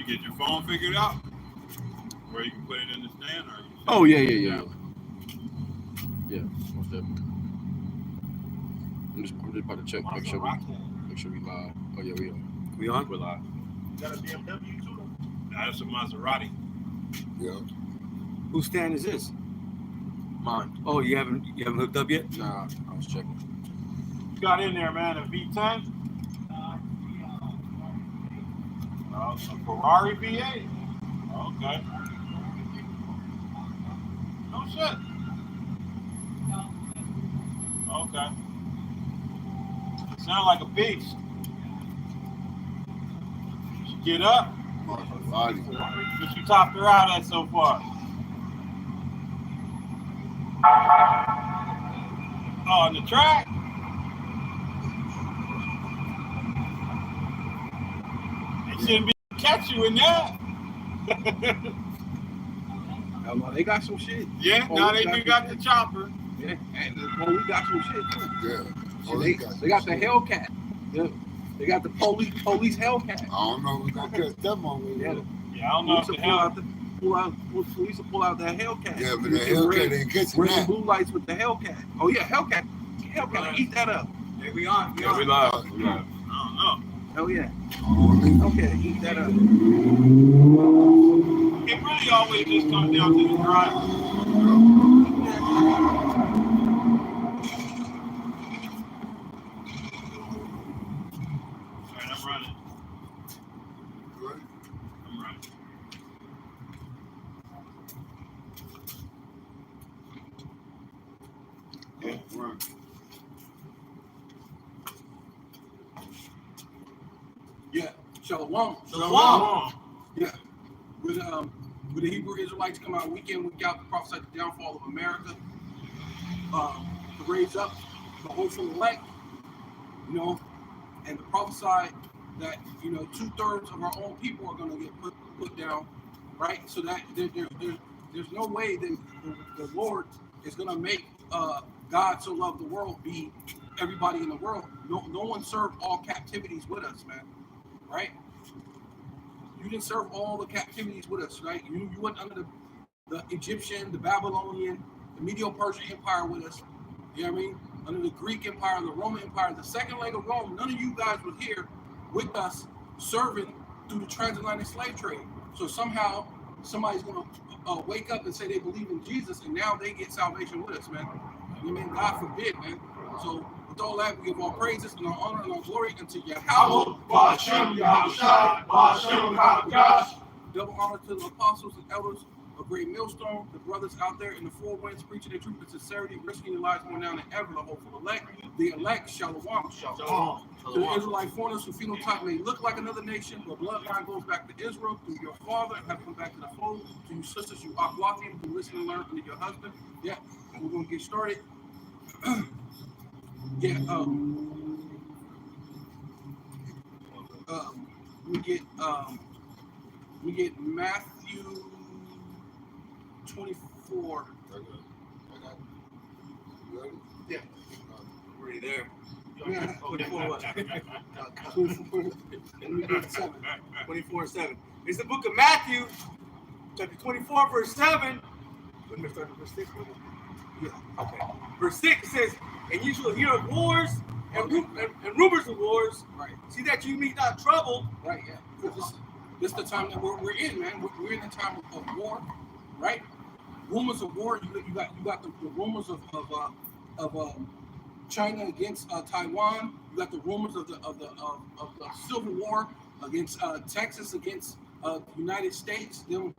get your phone figured out? Where you can put it in the stand? Or Oh, yeah. Yeah, most definitely. I'm just about to check, make sure we live. Oh, yeah, we are. We on? We're live. You got a BMW too? That's a Maserati. Yeah. Whose stand is this? Mine. Oh, you haven't hooked up yet? Nah, I was checking. You got in there, man, a V10? A Ferrari V8? Okay. No shit. Okay. Sound like a beast. She get up? Maserati. What you topped her out at so far? Oh, on the track? They shouldn't be catch you in that. They got some shit. Yeah, Oh, now we they got do some got shit. the chopper. Yeah, and we got some shit too. Yeah. So they got the Hellcat. Yeah. They got the police Hellcat. I don't know if we're going to catch them on with Yeah. Yeah, I don't know if the hell. Police will pull out that Hellcat. Yeah, but the Hellcat ain't catching Red and that. blue lights with the Hellcat. Oh yeah, Hellcat, eat that up. Hey, we on. Yeah, we live. I don't know. Hell yeah. Oh, Okay, eat that up. It really always just comes down to the driver. All right, I'm running. Right. I'm running. Yeah, right. Yeah, Shalom. Shalom. Yeah, with the Hebrew Israelites come out week in, week out to prophesy the downfall of America, to raise up the hopeful elect, and to prophesy that 2/3 of our own people are going to get put down, right? So that there's no way that the Lord is going to make God so love the world be everybody in the world. No one served all captivities with us, man, right? You didn't serve all the captivities with us, right? You went under the Egyptian, the Babylonian, the Medo-Persian Empire with us. You know what I mean? Under the Greek Empire, the Roman Empire, the second leg of Rome. None of you guys were here with us serving through the transatlantic slave trade. So somehow somebody's gonna wake up and say they believe in Jesus, and now they get salvation with us, man. You mean God forbid, man. So with all that, we give all praises and all honor and all glory unto Yahweh. Double honor to the apostles and elders of Great Millstone, the brothers out there in the four winds preaching the truth with sincerity, risking your lives more now than ever. The hopeful elect, the elect, shalom. To the Israelite foreigners who phenotype may look like another nation, but bloodline goes back to Israel through your father and have come back to the fold. To you sisters, you Aklathim, who listen and learn under your husband. Yeah, and we're gonna get started. We get Matthew 24. I got you ready? Yeah. Already there. Yeah, 24 what? 24/7. It's the book of Matthew, chapter 24, verse 7. Let me start at verse 6. Yeah. Okay. Verse 6 says, "And you shall hear of wars and rumors of wars. Right. See that you meet not trouble." Right, yeah. This is the time that we're in, man. We're in the time of war, right? Rumors of war. You got the rumors of China against Taiwan. You got the rumors of the Civil War against Texas against the United States. Them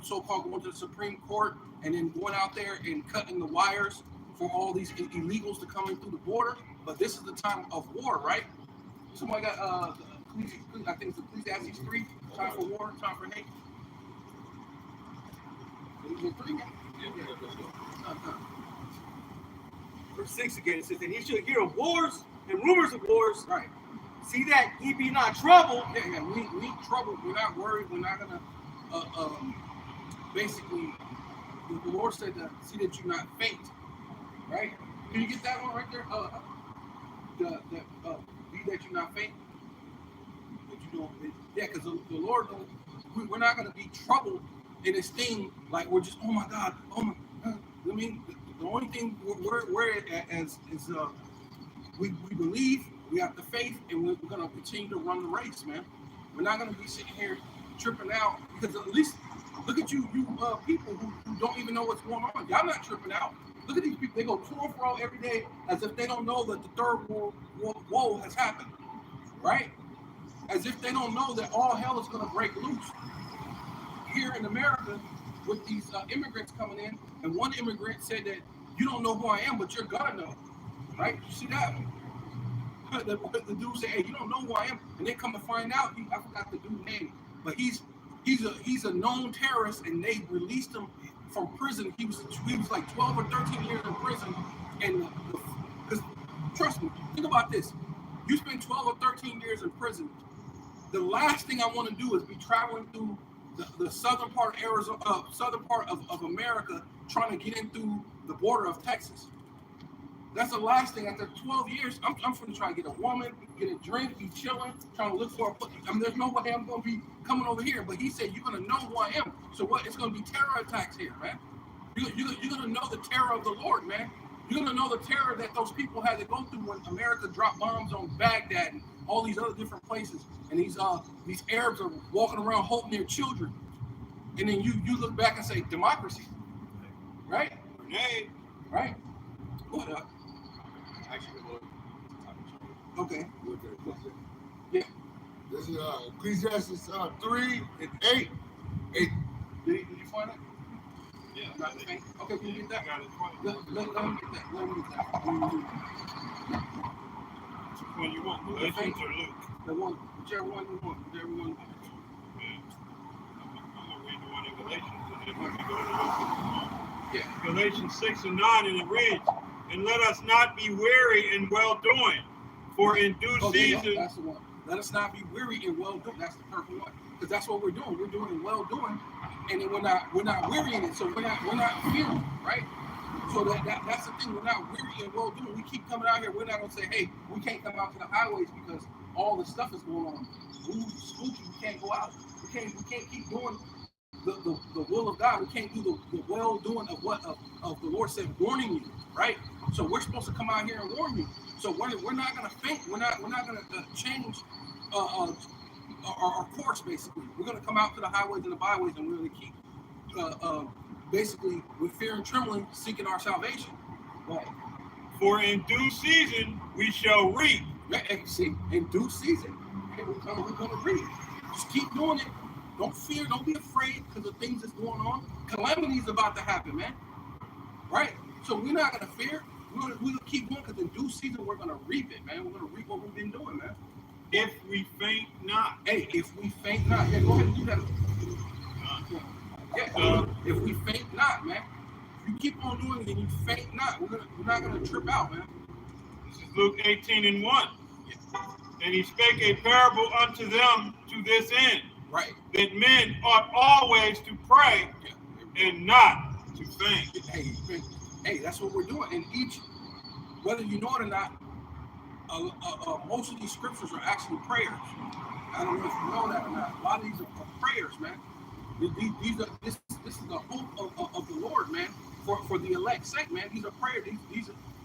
so-called going to the Supreme Court and then going out there and cutting the wires for all these illegals to come in through the border. But this is the time of war, right? Somebody got I think it's Ecclesiastes 3. Time for war, time for hate. Is it 3? Verse 6 again, it says, "And ye shall hear of wars and rumors of wars. Right. See that ye be not troubled." Yeah. We ain't troubled. We're not worried. We're not gonna. Basically, the Lord said that see that you not faint. Right? Can you get that one right there? Be that you not faint. But you don't, yeah, because the Lord, we're not going to be troubled in this thing like we're just, oh my God, oh my God. I mean, the only thing we're as is we believe, we have the faith, and we're going to continue to run the race, man. We're not going to be sitting here tripping out because at least look at you people who don't even know what's going on. Y'all not tripping out. Look at these people. They go to and fro every day as if they don't know that the third world woe has happened, right? As if they don't know that all hell is going to break loose here in America with these immigrants coming in. And one immigrant said that you don't know who I am, but you're gonna know, right? You see that? The dude said, "Hey, you don't know who I am," and they come to find out. I forgot the dude's name, but he's a known terrorist, and they released him from prison. He was like 12 or 13 years in prison, and because trust me, think about this: you spend 12 or 13 years in prison. The last thing I want to do is be traveling through the southern part of Arizona, southern part of America, trying to get in through the border of Texas. That's the last thing. After 12 years, I'm going to try to get a woman, get a drink, be chilling, trying to look for a. I mean, there's no way I'm going to be coming over here. But he said, you're going to know who I am. So what? It's going to be terror attacks here, man. You're going to know the terror of the Lord, man. You're going to know the terror that those people had to go through when America dropped bombs on Baghdad and all these other different places. And these Arabs are walking around holding their children. And then you look back and say, democracy, right? Hey, Right? What up? actually, Okay. Yeah. This is Ecclesiastes 3 and 8. Did you find it? yeah. Not the thing? Okay, can you get that? I got it twice. Let me get that. Let me get that. Which one you want, Galatians or Luke? The one, whichever one you want. Whichever one. Yeah. I'm going to read the one in Galatians, and then we can go to Luke. Yeah. Galatians 6 and 9, and it reads, and let us not be weary in well-doing, for in due season... That's the one. Let us not be weary in well-doing. That's the perfect one. Because that's what we're doing. We're doing well-doing, and then we're not weary in it, so we're not feeling, right? So that's the thing. We're not weary in well-doing. We keep coming out here. We're not going to say, hey, we can't come out to the highways because all this stuff is going on. Ooh, spooky. We can't go out. We can't keep doing the will of God. We can't do the well-doing of the Lord said, warning you, right? So we're supposed to come out here and warn you. So we're not going to faint. We're not going to change our course. Basically, we're going to come out to the highways and the byways, and we're going to keep basically with fear and trembling seeking our salvation. Right. For in due season we shall reap. Yeah, see, in due season, okay, we're going to reap. Just keep doing it. Don't fear. Don't be afraid because of things that's going on. Calamity is about to happen, man. Right? So we're not going to fear. We're going to keep going because in due season, we're going to reap it, man. We're going to reap what we've been doing, man. If we faint not. Hey, if we faint not. Yeah, go ahead and do that. Yeah, if we faint not, man. If you keep on doing it and you faint not, we're not going to trip out, man. This is Luke 18 and 1. And he spake a parable unto them to this end. Right. That men ought always to pray and not to faint. Hey, that's what we're doing. And each, whether you know it or not, most of these scriptures are actually prayers. I don't know if you know that or not. A lot of these are prayers, man. This is the hope of the Lord, man, for the elect's sake, man. These are prayers.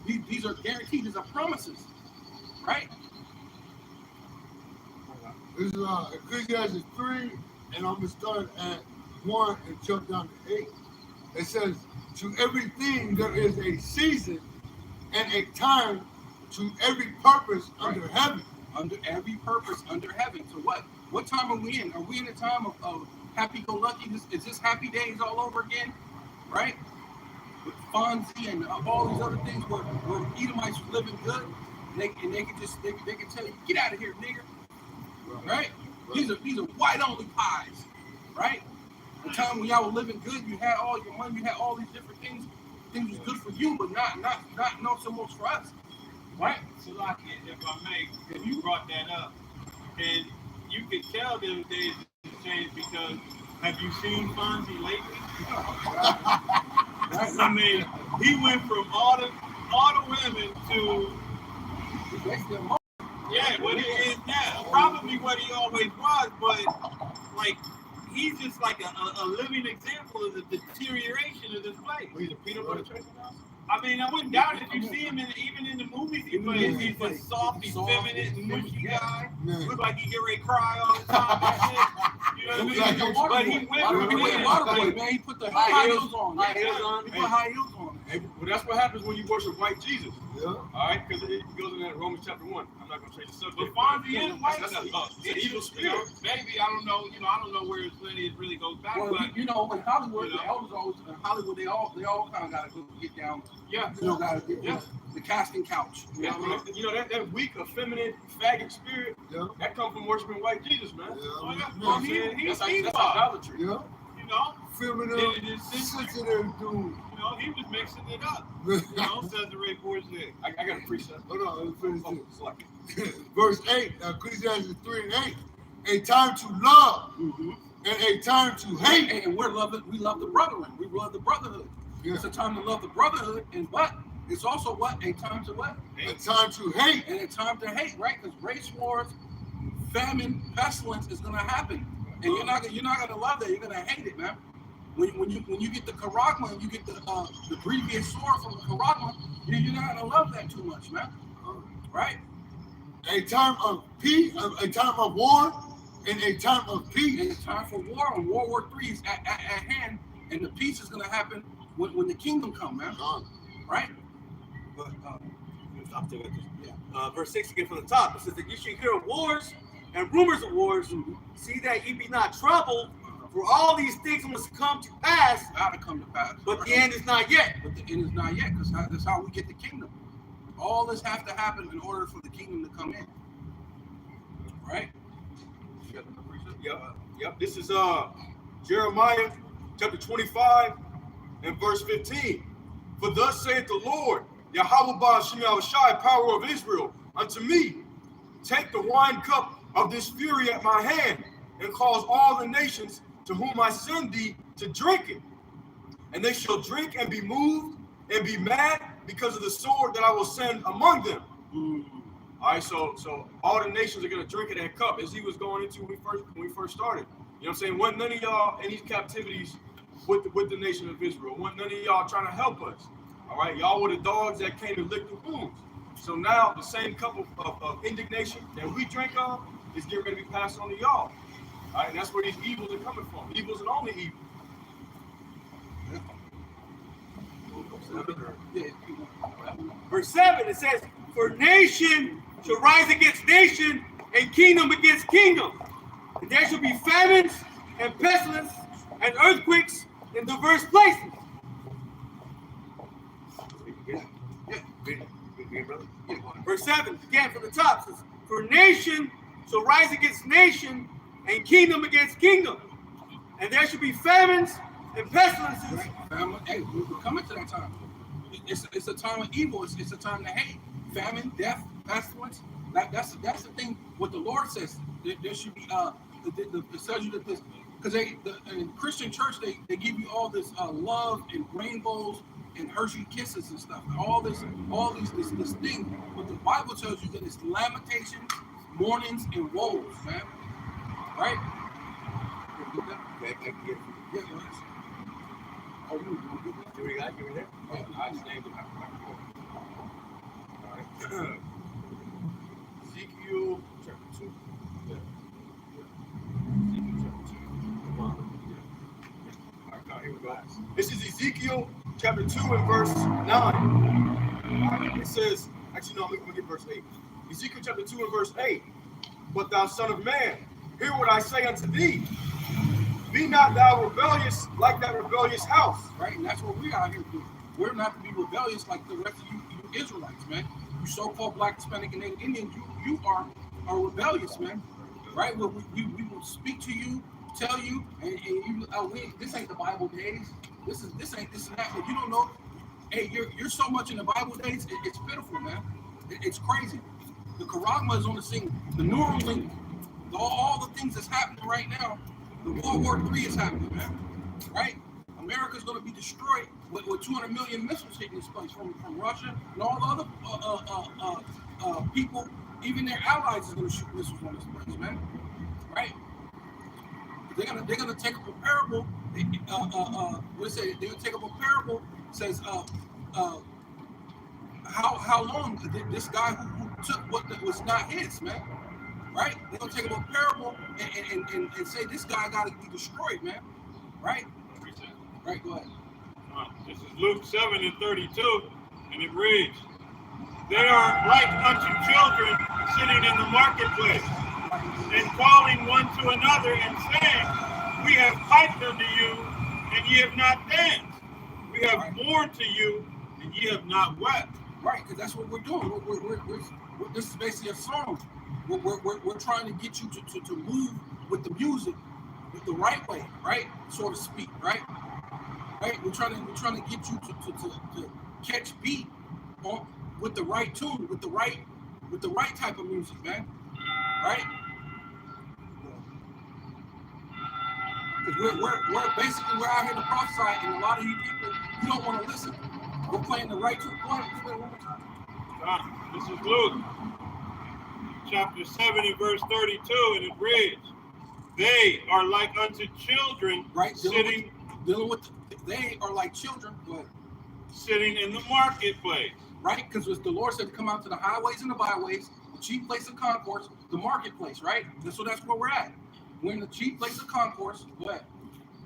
These are guaranteed. These are promises, right? This is Ecclesiastes 3, and I'm going to start at 1 and jump down to 8. It says, to everything there is a season and a time to every purpose under heaven. Under every purpose under heaven. So what time are we in? Are we in a time of happy-go-lucky? Is this happy days all over again? Right? With Fonzie and all these other things where Edomites were living good, and they can tell you, get out of here, nigger. Right? These are white only pies, right? The time when y'all were living good, you had all your money, you had all these different things. Things was good for you, but not so much for us, right? So, like, if I may, if you brought that up, and you could tell them days have changed because have you seen Fonzie lately? I mean, he went from all the women to Yeah, what he is now. Probably what he always was, but like he's just like a living example of the deterioration of this place. He's a peanut butter chaser now. I mean, I wouldn't doubt it if you see him even in the movies he plays. He's a soft, he's feminine, mushy guy. Man. Look like he get ready to cry all the time and shit. You know what I mean? But he went with it. Waterboy, man. He put the high heels on. High heels on. He put high heels on. Hey, well, that's what happens when you worship white Jesus. Yeah. All right, because it goes in that Romans chapter 1. I'm not going to change the subject. But Fonzie is white. That's it's an evil spirit. Maybe I don't know. I don't know where his lineage really goes back. Well, but in Hollywood, you know. the elders always in Hollywood. They all kind of got to get down. yeah, Got to get the casting couch. You know, that weak, effeminate, faggot spirit, Yeah. that comes from worshiping white Jesus, man. oh, yeah. You know what I'm saying? That's idolatry. Yeah. You know, Feminine, It is sensitive dude. he was mixing it up. Says the Ray Force said. I got a precept. Hold on, let me finish Oh, this. it's like Verse 8, Ecclesiastes 3:8. A time to love and a time to hate. And we love the brethren. We love the brotherhood. Yeah. It's a time to love the brotherhood, but it's also what? A time to what? A time to hate. And a time to hate, right? Because race wars, famine, pestilence is gonna happen. And you're not gonna love that, you're gonna hate it, man. When you get the charagma and you get the previous sword from the charagma, you're not gonna love that too much, man. Right? A time of peace, a time of war, and a time of And peace. it's time for war, and World War III is at hand, and the peace is gonna happen when the kingdom come, man. Right? But Stop there, verse 6 again from the top. It says that you should hear of wars and rumors of wars. See that ye be not troubled, for all these things must come to pass, gotta come to pass. but the end is not yet. But the end is not yet, because that's how we get the kingdom. All this have to happen in order for the kingdom to come in. Right? Yep. This is Jeremiah chapter 25 and verse 15. For thus saith the Lord, Yahweh Ba'ashem Yahushai, power of Israel, unto me, take the wine cup of this fury at my hand, and cause all the nations to whom I send thee to drink it. And they shall drink and be moved and be mad because of the sword that I will send among them. All right, so all the nations are gonna drink of that cup, as he was going into when we first started. You know what I'm saying? Wasn't none of y'all in these captivities with the nation of Israel. Wasn't none of y'all trying to help us. All right, y'all were the dogs that came to lick the wounds. So now the same cup of indignation that we drink of is getting ready to be passed on to y'all. All right, and that's where these evils are coming from. Evils and only evil. Verse 7, it says, for nation shall rise against nation, and kingdom against kingdom. And there shall be famines and pestilence and earthquakes in diverse places. Verse 7, again from the top, says, for nation shall rise against nation, and kingdom against kingdom. And there shall be famines and pestilences. Famine, hey, we're coming to that time. It's a time of evil. It's a time to hate. Famine, death, pestilence. That's the thing. What the Lord says, there should be the subject of this, because in Christian church they give you all this love and rainbows and Hershey kisses and stuff. All this thing. But the Bible tells you that it's lamentations, mournings, and woes, man. Right? Okay, I can get it. Yeah, go ahead. Oh, you get that? Here we go. Give me that. Yeah, I just named it. All right. Ezekiel chapter 2. Yeah. Ezekiel chapter 2. Come on. Yeah. All right, here we go. This is Ezekiel chapter 2 and verse 9. All right, it says, actually, no, I'm going to get verse 8. Ezekiel chapter 2 and verse 8. But thou son of man, hear what I say unto thee. Be not thou rebellious like that rebellious house. Right, and that's what we out here doing. We're not to be rebellious like the rest of you Israelites, man. You so-called Black, Hispanic, and Native Indians, you are rebellious, man. Right? We will speak to you, tell you, and you. This ain't the Bible days. This ain't this and that. But you don't know. Hey, you're so much in the Bible days. It's pitiful, man. It's crazy. The Charagma is on the scene. The Neuralink, all the things that's happening right now. The World War III is happening, man. Right? America's going to be destroyed with 200 million missiles hitting this place from Russia and all the other people even their allies is going to shoot missiles on this place, man. Right? They're gonna take up a parable. What it say? They're gonna take up a parable. Says how long did this guy who took what was not his, man? Right? They're gonna take up a parable and say this guy got to be destroyed, man. Right? Right. Go ahead. This is Luke 7:32, and it reads, "They are like unto children sitting in the marketplace, and calling one to another, and saying, We have piped unto you, and ye have not danced. We have mourned to you, and ye have not wept." Right, because that's what we're doing. This is basically a song. We're trying to get you to move with the music, with the right way, right, so to speak, right. We're trying to get you to catch beat on with the right tune, with the right type of music, man. Right? Because we're basically out here to prophesy, and a lot of you people, you don't want to listen. We're playing the right tune. Go ahead, one more time. This is Luke chapter 7 and verse 32, and it reads, "They are like unto children, Right, they are like children. Go ahead. sitting in the marketplace." Right? Because the Lord said to come out to the highways and the byways, the chief place of concourse, the marketplace, right? And so that's where we're at. We're in the chief place of concourse. Go ahead.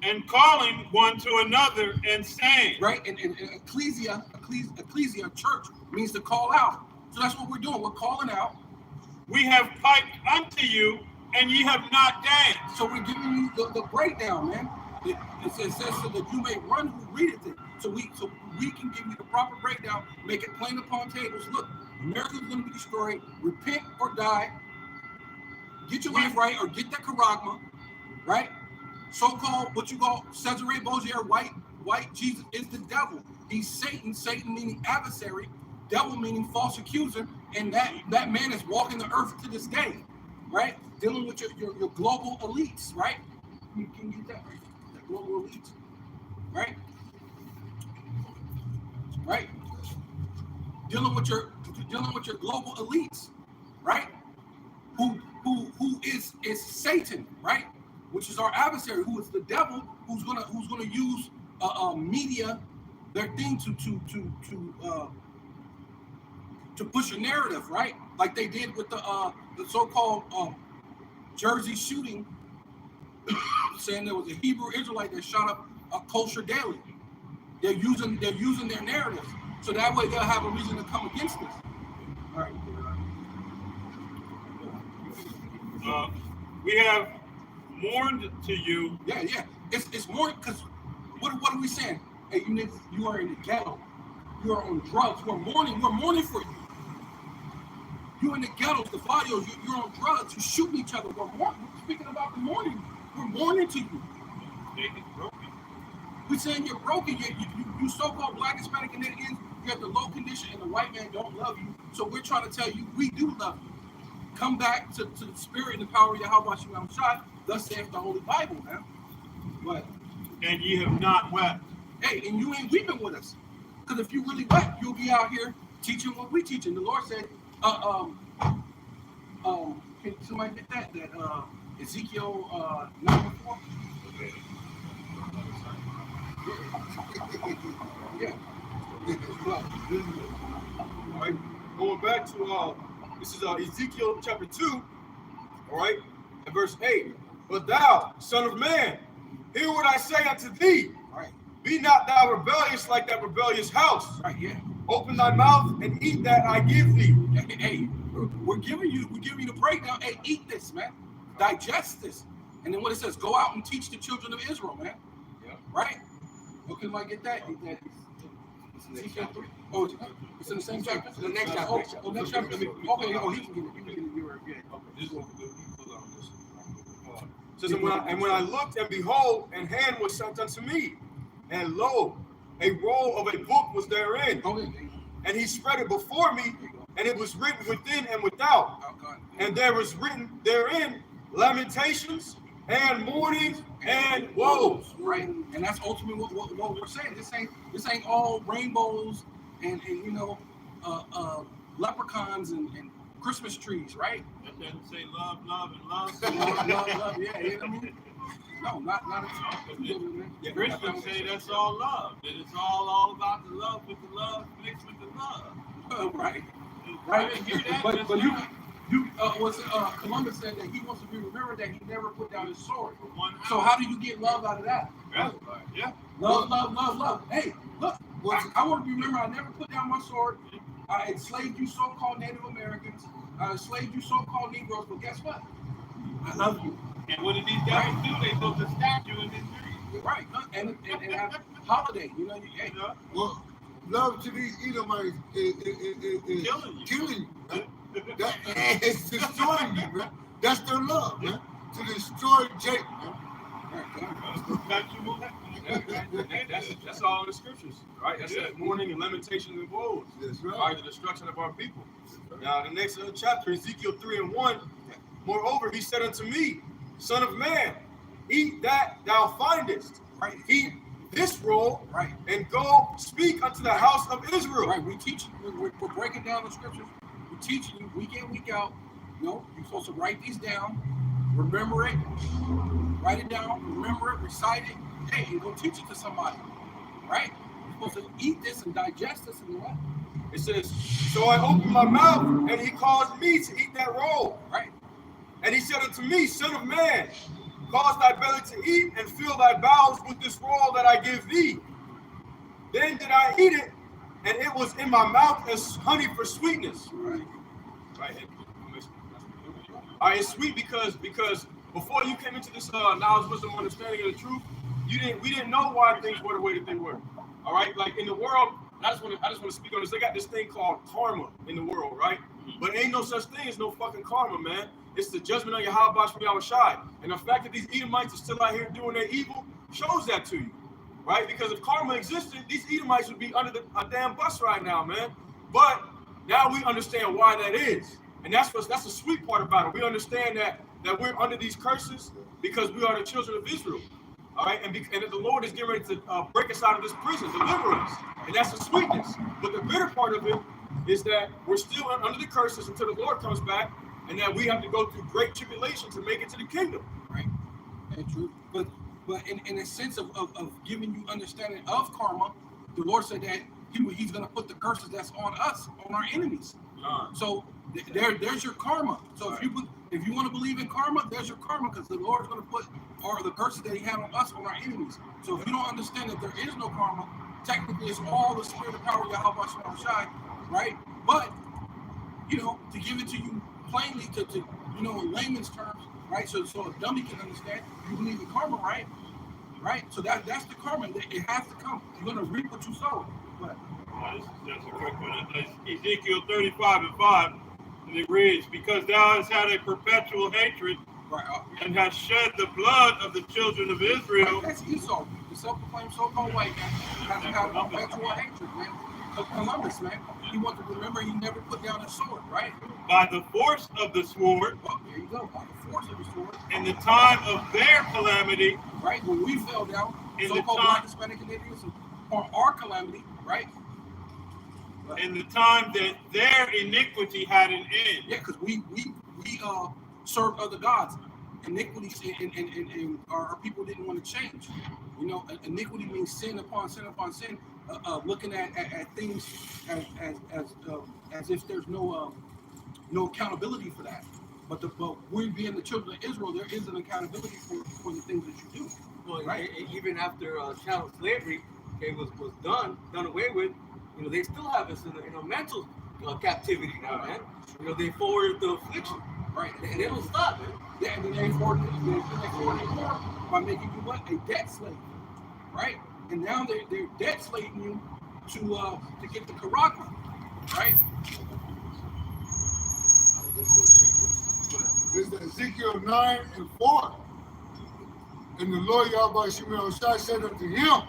"And calling one to another, and saying," Right? And ecclesia, church, means to call out. So that's what we're doing. We're calling out. "We have piped unto you, and ye have not danced." So we're giving you the breakdown, man. It says so that you may run who readeth it. So we can give you the proper breakdown, make it plain upon tables. Look, America's going to be destroyed. Repent or die. Get your life right or get that charagma, right? So-called, what you call Cesare Borgia, white Jesus is the devil. He's Satan meaning adversary, devil meaning false accuser, and that man is walking the earth to this day, right? Dealing with your global elites, right? Can you get that right? The global elites, right? Right? Dealing with your global elites, right? Who is Satan, right? Which is our adversary, who is the devil, who's gonna use media, their thing to push a narrative, right? Like they did with the so-called Jersey shooting, saying there was a Hebrew Israelite that shot up a Kosher Daily. They're using their narratives, so that way they'll have a reason to come against us. All right. "We have mourned to you." Yeah. It's more because what are we saying? Hey, you niggas, you are in the ghetto. You are on drugs. We're mourning for you. You're in the ghettos, the barrios. You're on drugs. You're shooting each other. We're speaking about the mourning. We're mourning to you. We're saying you're broken. You so-called black, Hispanic, and Indian. You have the low condition, and the white man don't love you. So we're trying to tell you we do love you. Come back to the spirit and the power of Yahweh Shem Shai. Thus saith the Holy Bible, man. But "And ye have not wept." hey, and you ain't weeping with us. Because if you really wept, you'll be out here teaching what we teaching. The Lord said, can somebody get that Ezekiel 9:4? Yeah. All right, going back to this is Ezekiel chapter 2, all right, and verse 8. "But thou, son of man, hear what I say unto thee. Right. Be not thou rebellious like that rebellious house. Right. Yeah. Open thy mouth and eat that I give thee." Hey, we're giving you the breakdown. Hey, eat this, man. Digest this. And then what it says, go out and teach the children of Israel, man. Yeah. Right? Okay, might get that. Ezekiel 3. Oh, it's in the same chapter. The next chapter. Next chapter. Okay. Oh, he can get it. You were good. This is what we do. It says, and when I looked, and behold, an hand was sent unto me, and lo, a roll of a book was therein. Okay. And he spread it before me, and it was written within and without. And there was written therein lamentations and mourning and woes. Right. And that's ultimately what we're saying. This ain't all rainbows and leprechauns and Christmas trees, right? That doesn't say love, love, and love. Love, yeah, you know what I mean? No, not at all. The Christians say that's all love. That it's all about the love with the love mixed with the love. Right. I didn't hear that. But That's you right. Columbus said that he wants to be remembered that he never put down his sword. For 1 So hour. how do you get love out of that? Yeah. Yeah. Love, love, love, love. Hey, look, I want to be remembered. I never put down my sword. I enslaved you so-called Native Americans. I enslaved you so-called Negroes. But guess what? I love you. And what did these guys do? They built a statue in his name. Right. And have holiday. You know, hey, You know? Well, love to these Edomites is killing you. Man. That is destroying you, man. That's their love, man. To destroy Jacob, man. Perpetual. That's all in the scriptures, right? That's that mourning and lamentations and woes. That's Right, right. the destruction of our people. Now, the next chapter, Ezekiel 3:1. Moreover, he said unto me, Son of man, eat that thou findest. right. Eat this roll Right. and go speak unto the house of Israel. Right. We teach. We're breaking down the scriptures. We're teaching you week in, week out. You know, you're supposed to write these down, remember it, write it down, remember it, recite it. Hey, you're gonna teach it to somebody, right? You're supposed to eat this and digest this and what? It says, So I opened my mouth, and he caused me to eat that roll. Right. And he said unto me, Son of man, cause thy belly to eat, and fill thy bowels with this roll that I give thee. Then did I eat it, and it was in my mouth as honey for sweetness. Right. Right. It's sweet because before you came into this knowledge, wisdom, understanding of the truth, we didn't know why things were the way that they were. All right, like in the world, I just want to speak on this. They got this thing called karma in the world, right? But ain't no such thing as no fucking karma, man. It's the judgment on Yahweh Shemi Shai. And the fact that these Edomites are still out here doing their evil shows that to you, right? Because if karma existed, these Edomites would be under a damn bus right now, man. But now we understand why that is. And that's the sweet part about it. We understand that we're under these curses because we are the children of Israel. All right, and that the Lord is getting ready to break us out of this prison, deliver us. And that's the sweetness. But the bitter part of it is that we're still under the curses until the Lord comes back, and that we have to go through great tribulation to make it to the kingdom. Right. That's true. But in a sense of giving you understanding of karma, the Lord said that He's going to put the curses that's on us, on our enemies. So there's your karma. So if you want to believe in karma, there's your karma, because the Lord's going to put the curses that He had on us on our enemies. So if you don't understand that there is no karma, technically it's all the spirit of power of Yahweh Shemi Shai, right? But to give it to you plainly, to in layman's terms, right? So a dummy can understand. You believe in karma, right? Right. So that's the karma. It has to come. You're going to reap what you sow. But That's a quick one. It's Ezekiel 35:5, and it reads, Because thou hast had a perpetual hatred right. and hast shed the blood of the children of Israel. Right, that's Esau, the self-proclaimed so-called white man. Has had a perpetual hatred, man. Of Columbus, man. He wanted to remember he never put down his sword, right? By the force of the sword, Well, there you go. By the force of the sword. in the time of their calamity, Right? When we fell down, In the so-called time- black, Hispanic, and Indians, on our calamity, right? in the time that their iniquity had an end. Yeah, because we served other gods. Iniquity and our people didn't want to change. Iniquity means sin upon sin upon sin. Looking at things as if there's no accountability for that. But we being the children of Israel, there is an accountability for the things that you do. Well, Right. even after chattel slavery was done away with, they still have us in a mental captivity now, man. They forwarded the affliction, Right. and they don't stop, man. Yeah, and then they forwarded it more by making you what? A debt slave. Right? And now they're debt slaving you to get the Karaka. Right? This is Ezekiel 9:4. And the Lord Yahweh Shemi Shai said unto him,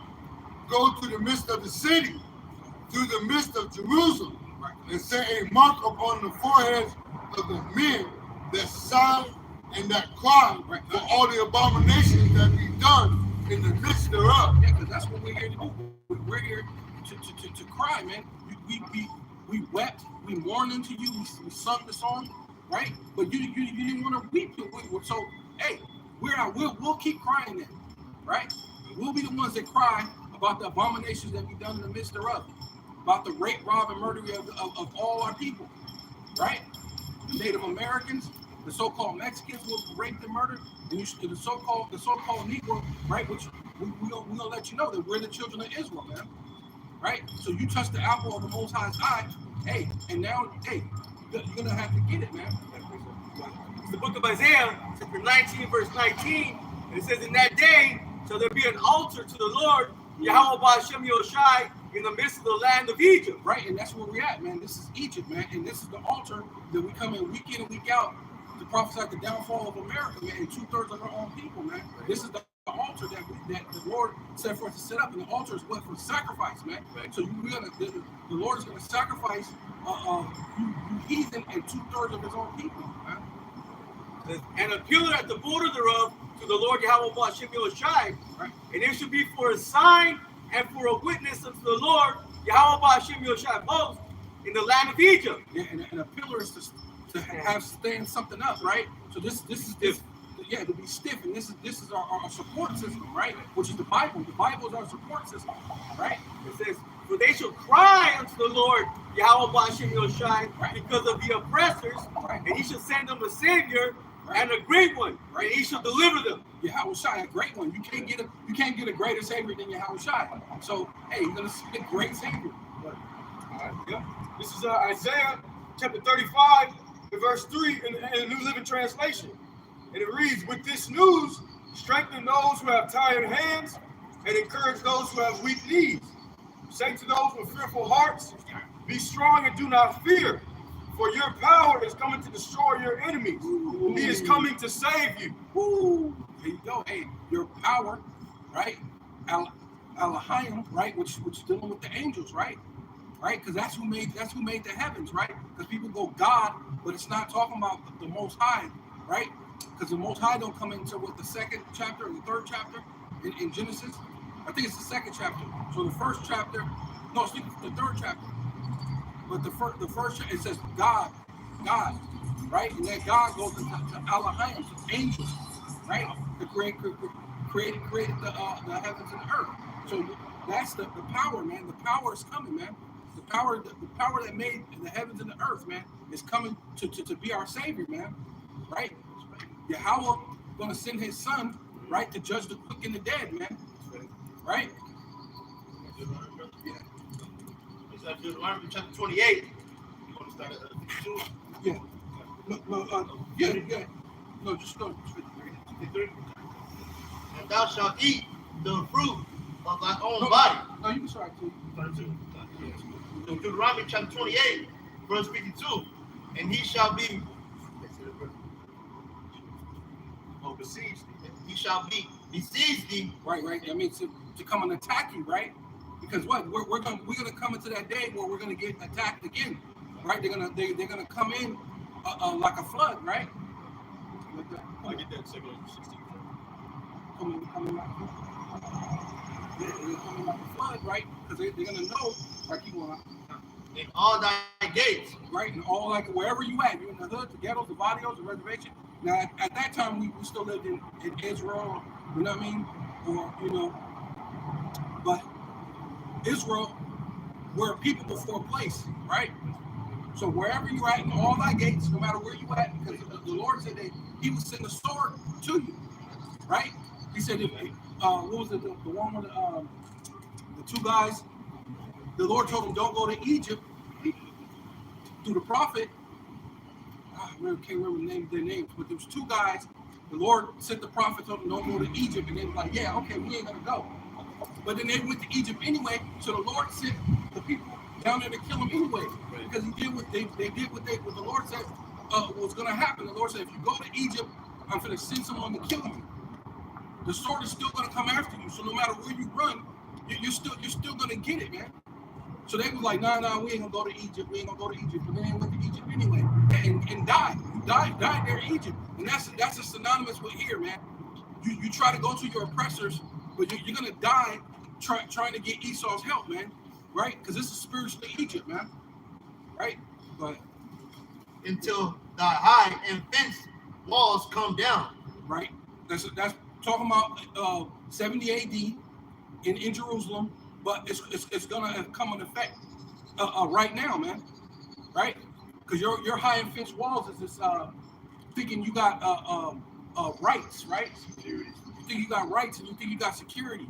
Go to the midst of the city, through the midst of Jerusalem, and set a mark upon the foreheads of the men that sigh and that cry for all the abominations that be done in the midst thereof. Yeah, because that's what we're here to do. We're here to cry, man. We we wept, we mourned unto you, we sung the song, right? But you didn't want to weep. So hey, we'll keep crying then, right? We'll be the ones that cry about the abominations that we've done in the midst thereof, about the rape, rob, and murder of all our people, right? The Native Americans, the so-called Mexicans were raped and murdered, and the so-called Negro, right? Which we're gonna let you know that we're the children of Israel, man, right? So you touch the apple of the Most High's eye, hey, and now, hey, you're gonna have to get it, man. It's the book of Isaiah, chapter 19, verse 19, and it says, in that day shall there be an altar to the Lord, Yahweh Ba'ashem Yoshai, in the midst of the land of Egypt. Right, and that's where we're at, man. This is Egypt, man, and this is the altar that we come in week and week out to prophesy the downfall of America, man, and 2/3 of our own people, man. This is the altar that the Lord set for us to set up, and the altar is what for sacrifice, man. So the Lord is gonna sacrifice you heathen and 2/3 of His own people, man. And a pillar at the border thereof to the Lord Yahweh Ba'ashem Yoshai, Right. and it should be for a sign and for a witness unto the Lord Yahweh Ba'ashem Yoshai of hosts in the land of Egypt. Yeah, and a pillar is to have stand something up, right? So this is yeah, to be stiff, and this is our support system, right? Which is the Bible. The Bible is our support system, right? It says, for they shall cry unto the Lord Yahweh Ba'ashem Yoshai because of the oppressors, and He shall send them a Savior and a great one, and He shall deliver them. Yahweh Shai, a great one. You can't get a greater Savior than Yahweh Shai. So hey, you're gonna see a great Savior. This is Isaiah chapter 35, verse 3 in the New Living Translation. And it reads, with this news, strengthen those who have tired hands and encourage those who have weak knees. Say to those with fearful hearts, be strong and do not fear, for your power is coming to destroy your enemies. He is coming to save you. Woo! There you go. Hey, your power, right? Elohim, right? Which is dealing with the angels, right? Right? Because that's who made the heavens, right? Because people go God, but it's not talking about the Most High, right? Because the Most High don't come into what the second chapter or the third chapter in Genesis. I think it's the second chapter. So the first chapter, no, it's the third chapter. But the first it says God, right? And that God goes to Elohim, to angels, right? To created the heavens and the earth. So that's the power, man. The power is coming, man. The power that made the heavens and the earth, man, is coming to be our Savior, man. Right? Yahweh gonna send His Son, right, to judge the quick and the dead, man. Right? Yeah. It's like Deuteronomy chapter 28. You want to start at 52? Yeah. Yeah. No, just go. 53. And thou shalt eat the fruit of thy own body. No, you can start too. 32. So Deuteronomy chapter 28, verse 52. And he shall be besieged thee. He shall be besieged thee. Right. I mean to come and attack you, right? Because what we're gonna come into that day where we're gonna get attacked again, right? They're gonna come in like a flood, right? Like that. I get that second 16. Coming like they're coming like a flood, right? Because they're gonna know, like you want, In all thy gates. right? And all like wherever you at, you in the hood, the ghettos, the barrios, the reservation. Now at that time we still lived in Israel, you know what I mean? Or but Israel were people before place, right? So wherever you're at in all thy gates, no matter where you at, because the Lord said that He would send a sword to you, right? He said, what was it, the one with the two guys? The Lord told them, don't go to Egypt through the prophet. I can't remember their names, but there was two guys. The Lord sent the prophet, told them, don't go to Egypt. And they were like, yeah, okay, we ain't going to go. But then they went to Egypt anyway. So the Lord sent the people down there to kill them anyway. Because He did what what the Lord said was going to happen. The Lord said, if you go to Egypt, I'm going to send someone to kill you. The sword is still going to come after you. So no matter where you run, you're still going to get it, man. So they was like, nah, we ain't gonna go to Egypt. We ain't gonna go to Egypt. But then they went to Egypt anyway and died. Died there in Egypt. And that's a synonymous with here, man. You try to go to your oppressors, but you're gonna die trying to get Esau's help, man. Right? Because this is spiritually Egypt, man. right? But until the high and fenced walls come down. right, that's talking about 70 AD in Jerusalem, but it's gonna come in effect right now, man. Right? Because your high and fenced walls is this thinking you got rights, right? You think you got rights and you think you got security.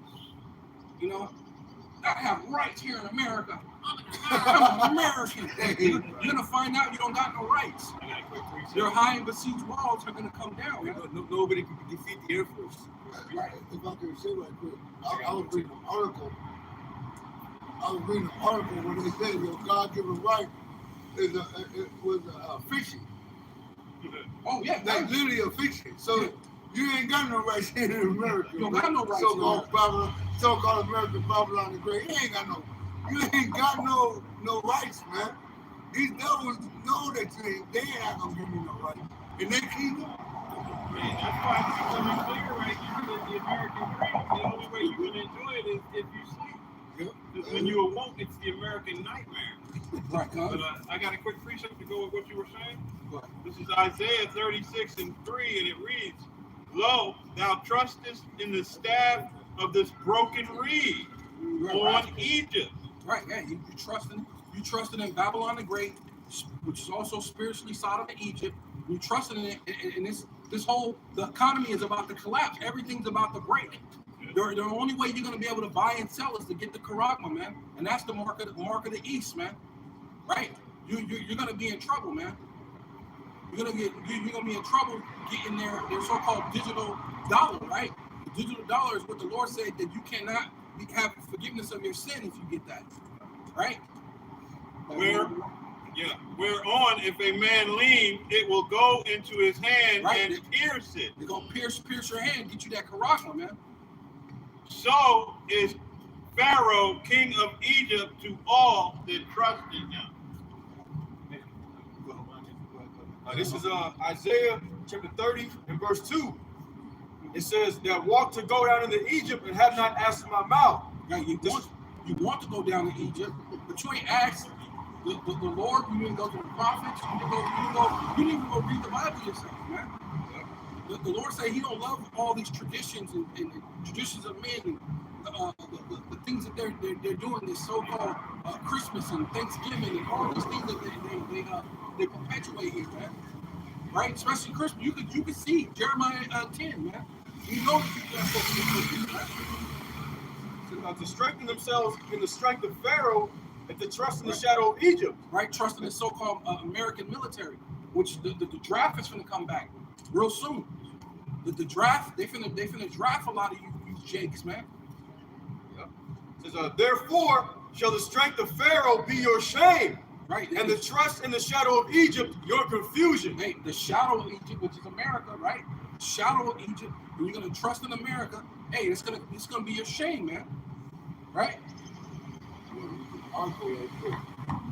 You know, I have rights here in America. I'm an American. You're gonna find out you don't got no rights. Your high and besieged walls are gonna come down. Man. Nobody can defeat the Air Force. Right. If I could say right quick, I was reading an article. Where they said your God-given right is it was a fiction. Oh yeah, That's literally a fiction. So you ain't got no rights here in America. You don't got no rights So-called Babylon, so-called American Babylon the Great. You ain't got no rights, man. These devils know that they ain't not gonna give you no rights. In their kingdom. Man, that's why it's becoming clear right now that the American dream, the only way you can enjoy it is if you sleep. Because when you awoke, it's the American nightmare. Right. But I got a quick precept to go with what you were saying. Right. This is Isaiah 36:3, and it reads, "Lo, thou trustest in the staff of this broken reed on Egypt." Right. Yeah. You trusted in Babylon the Great, which is also spiritually Sodom and Egypt. You trusted in it, and this whole the economy is about to collapse. Everything's about to break. The only way you're going to be able to buy and sell is to get the Karagma, man, and that's the mark of the East, man. Right? You're going to be in trouble, man. You're going to be in trouble getting their so-called digital dollar, right? The digital dollar is what the Lord said that you cannot have forgiveness of your sin if you get that, right? Whereon if a man lean, it will go into his hand Right. and pierce it. They're going to pierce your hand, get you that Karagma, man. So is Pharaoh, king of Egypt, to all that trust in him. This is Isaiah chapter 30 and verse 2. It says that walk to go down into Egypt and have not asked in my mouth. Now, you want to go down to Egypt, but you ain't asked the Lord. You didn't go to the prophets. You didn't even go read the Bible yourself, man. The Lord said He don't love all these traditions and traditions of men and the things that they're doing. This so-called Christmas and Thanksgiving and all these things that they perpetuate here, man. Right? Especially Christmas. You could see Jeremiah 10, man. You know that's supposed to be Christmas, right? To strengthen themselves in the strength of Pharaoh and to trust in the shadow of Egypt. Right? Trusting the so-called American military, which the draft is going to come back real soon. The draft, they finna draft a lot of you jakes, man. Yep. It says, therefore shall the strength of Pharaoh be your shame, Right? and the trust in the shadow of Egypt your confusion. Hey, the shadow of Egypt, which is America, right? Shadow of Egypt, and you're gonna trust in America. Hey, it's gonna be your shame, man. Right?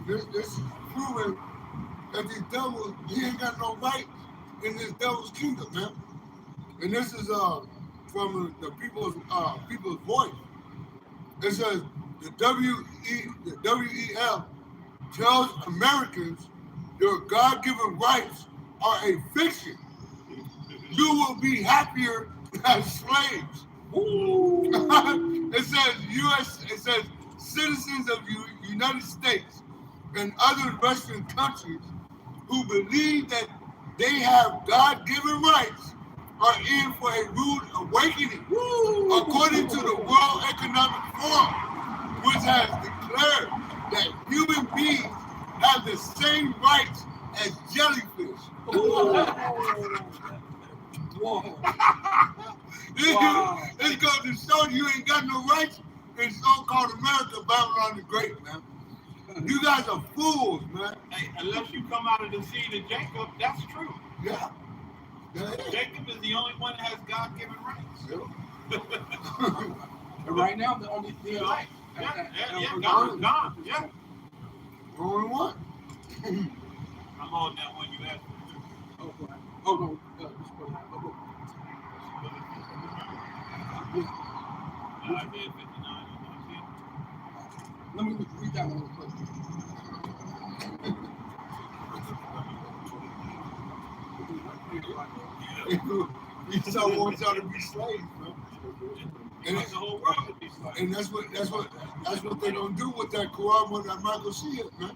This is proving that these devils, he ain't got no right in this devil's kingdom, man. And this is from the people's voice. It says the WEF tells Americans your God-given rights are a fiction. You will be happier as slaves. It says citizens of United States and other Western countries who believe that they have God-given rights are in for a rude awakening, according to the World Economic Forum, which has declared that human beings have the same rights as jellyfish. Whoa. It's going to show you ain't got no rights in so-called America, Babylon the Great, man. You guys are fools, man. Hey, unless you come out of the seed of Jacob, that's true. Yeah. Jacob is the only one that has God-given rights. And right now, the only thing Yeah, gone. Yeah. Only one. I'm on that one you asked me. Oh no. Just put it out. I did 59. Let me read that one real quick. Esau wants y'all to be slaves, bro. And The whole world would be slaves. And that's what they gonna do with that Quran, with that Michael Shia, man.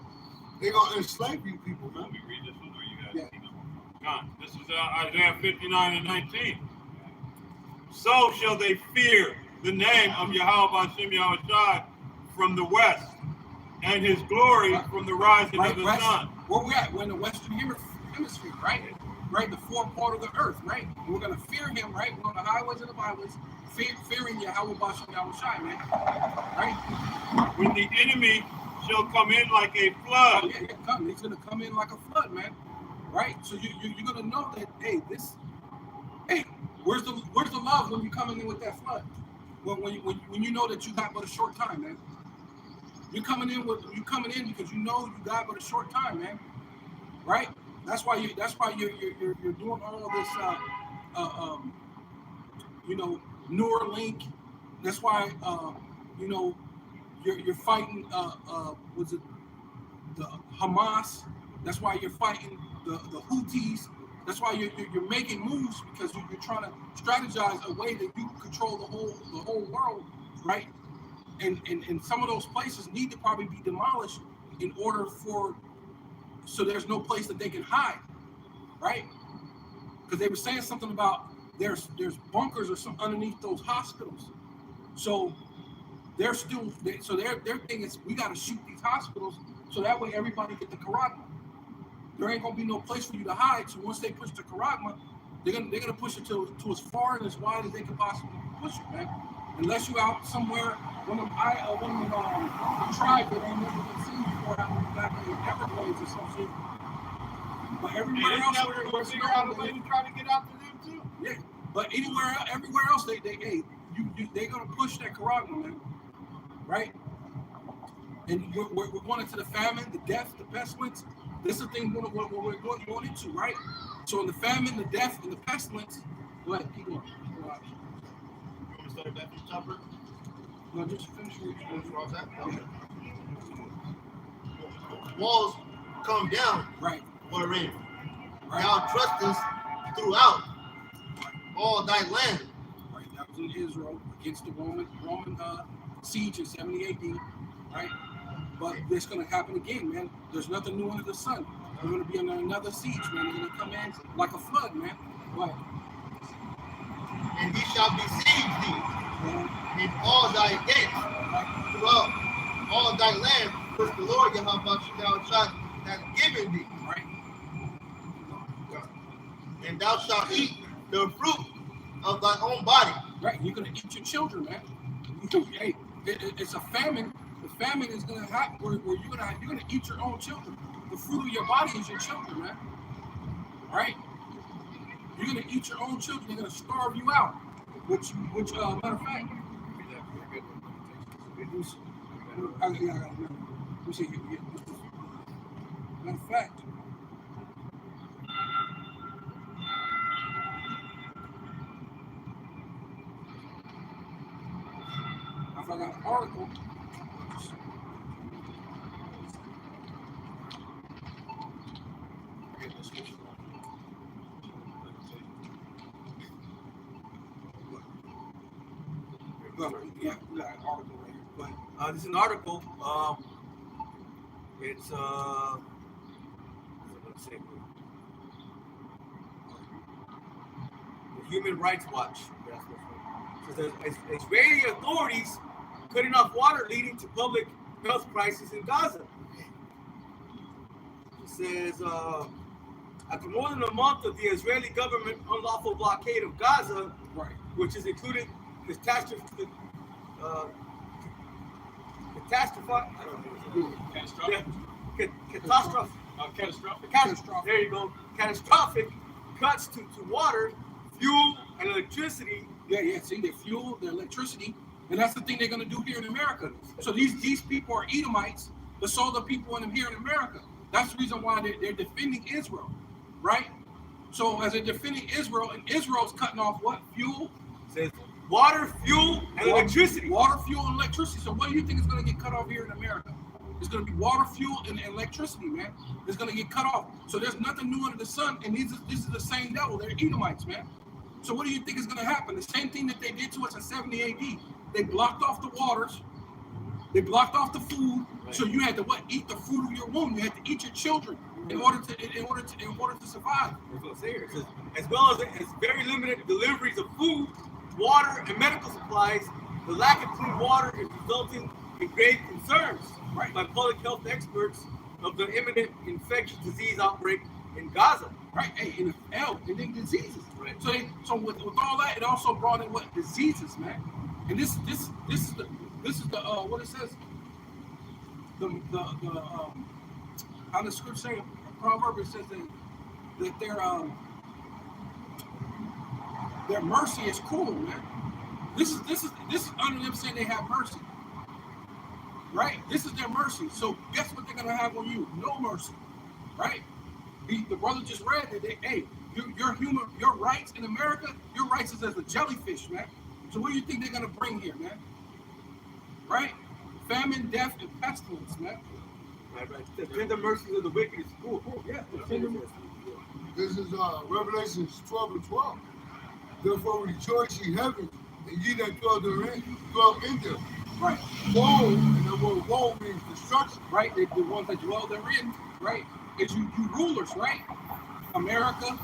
They gonna enslave you people, man. Let me read this one, or you guys Yeah. see them? God, this is Isaiah 59 and 19. So shall they fear the name of Yahweh Hashem Yahushai from the west, and his glory from the rising of the West, sun. where we at? We're in the Western Hemisphere, right? Right, the fourth part of the earth, right? And we're gonna fear him, right? We're on the highways and the byways, fearing Yahweh Bashem Yahushai, man. Right? When the enemy shall come in like a Oh, flood, yeah, come. He's gonna come in like a flood, man. Right? So you're gonna know that, hey, where's the love when you're coming in with that flood? When you know that you got but a short time, man. You're coming in because you know you got but a short time, man. Right? That's why you're doing all this Neuralink. That's why you're fighting was it the Hamas? That's why you're fighting the Houthis. That's why you're making moves, because you're trying to strategize a way that you can control the whole world, right? And some of those places need to probably be demolished in order so there's no place that they can hide, right? Because they were saying something about there's bunkers or something underneath those hospitals. So their thing is, we got to shoot these hospitals so that way everybody get the Karagma. There ain't gonna be no place for you to hide. So once they push the Karagma, they're gonna push it to as far and as wide as they can possibly push it, man. Unless you out somewhere, one of the tribes that ain't never been seen before, out in the back of the Everglades or some shit. But everywhere and else, it's never going to figure out a way to try to get out to them too. yeah. But everywhere else, they're gonna push that Karagma, man. Right? And we're going into the famine, the death, the pestilence. This is the thing we're going into, right? So in the famine, the death, and the pestilence, go ahead, keep going. You want to start that from chopper? No, just finish what you're doing. Walls come down Right, for the rain. right, Thou trustest throughout all thy land. right. That was in Israel against the Roman siege in 70 AD, right? But it's going to happen again, man. There's nothing new under the sun. We're going to be under another siege, man. They're going to come in like a flood, man. Right. And he shall besiege thee in all thy gates throughout all thy land, which the Lord Yahweh hath given thee. Right. And thou shalt eat the fruit of thy own body. Right. You're going to eat your children, man. Hey, it's a famine. The famine is going to happen where you're going to eat your own children. The fruit of your body is your children, man. Right? You're going to eat your own children. They're going to starve you out. Which matter of fact, matter of fact, I got an article. Yeah, we got an article right here. But this is an article. It's let's see. The Human Rights Watch. It says Israeli authorities cutting off water leading to public health crisis in Gaza. It says after more than a month of the Israeli government unlawful blockade of Gaza, right, which is included catastrophic. There you go. Catastrophic cuts to water, fuel, and electricity. Yeah. See, the fuel, the electricity, and that's the thing they're gonna do here in America. So these people are Edomites, but so the people here in America. That's the reason why they're defending Israel, right? So as they're defending Israel, and Israel's cutting off what? Fuel? It says water, fuel, and electricity. Water, fuel, and electricity. So what do you think is going to get cut off here in America? It's going to be water, fuel, and electricity, man. It's going to get cut off. So there's nothing new under the sun, and this is the same devil. They're Edomites, man. So what do you think is going to happen? The same thing that they did to us in 70 AD. They blocked off the waters. They blocked off the food. Right. So you had to what? Eat the fruit of your womb. You had to eat your children in order to survive. That's what I'm saying. It says, as well as very limited deliveries of food, water, and medical supplies, the lack of clean water is resulting in grave concerns by public health experts of the imminent infectious disease outbreak in Gaza. Right, and then diseases. Right. So with all that, it also brought in what diseases, man. And this is the what it says. The how the scripture say, proverb, it says that their mercy is cruel, man. This is under them saying they have mercy. Right? This is their mercy. So guess what they're gonna have on you? No mercy. Right? The brother just read that your rights in America, your rights is as a jellyfish, man. So what do you think they're gonna bring here, man? Right? Famine, death, and pestilence, man. Right. The tender mercies of the wicked is cool. Yeah. This is Revelations 12:12. Therefore rejoice ye heaven, and ye that dwell in them. Right. Woe, and the word woe means destruction. Right? The ones that dwell therein, right? It's you rulers, right? America,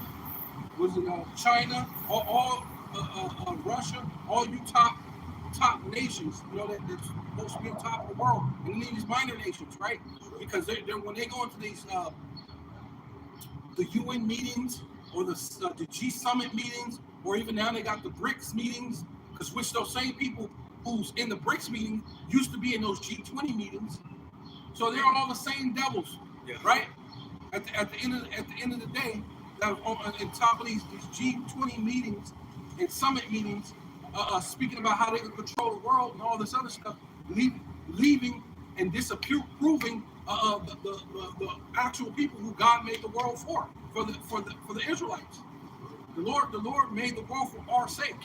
was it China, all Russia, all you top nations, you know, that's supposed to be on top of the world, and then these minor nations, right? Because they're when they go into these the UN meetings or the G Summit meetings, or even now they got the BRICS meetings, because which those same people who's in the BRICS meeting used to be in those G20 meetings, so they're all the same devils, right? At the end of the day, that on top of these G20 meetings and summit meetings, speaking about how they can control the world and all this other stuff, leaving and disapproving the actual people who God made the world for the Israelites. The Lord made the world for our sake,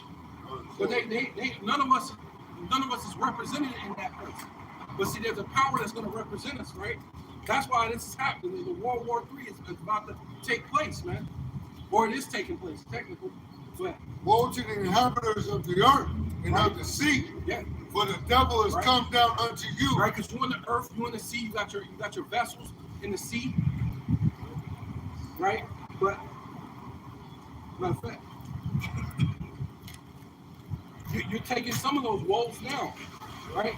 but they none of us is represented in that place. But see, there's a power that's going to represent us, right? That's why this is happening. The World War III is about to take place, man. Or it is taking place, technically. But Woe to the inhabitants of the earth and of the sea. Yeah. For the devil has come down unto you. Right, because you in the earth, you in the sea, you got your vessels in the sea. Right? But matter of fact, you're taking some of those woes now, right?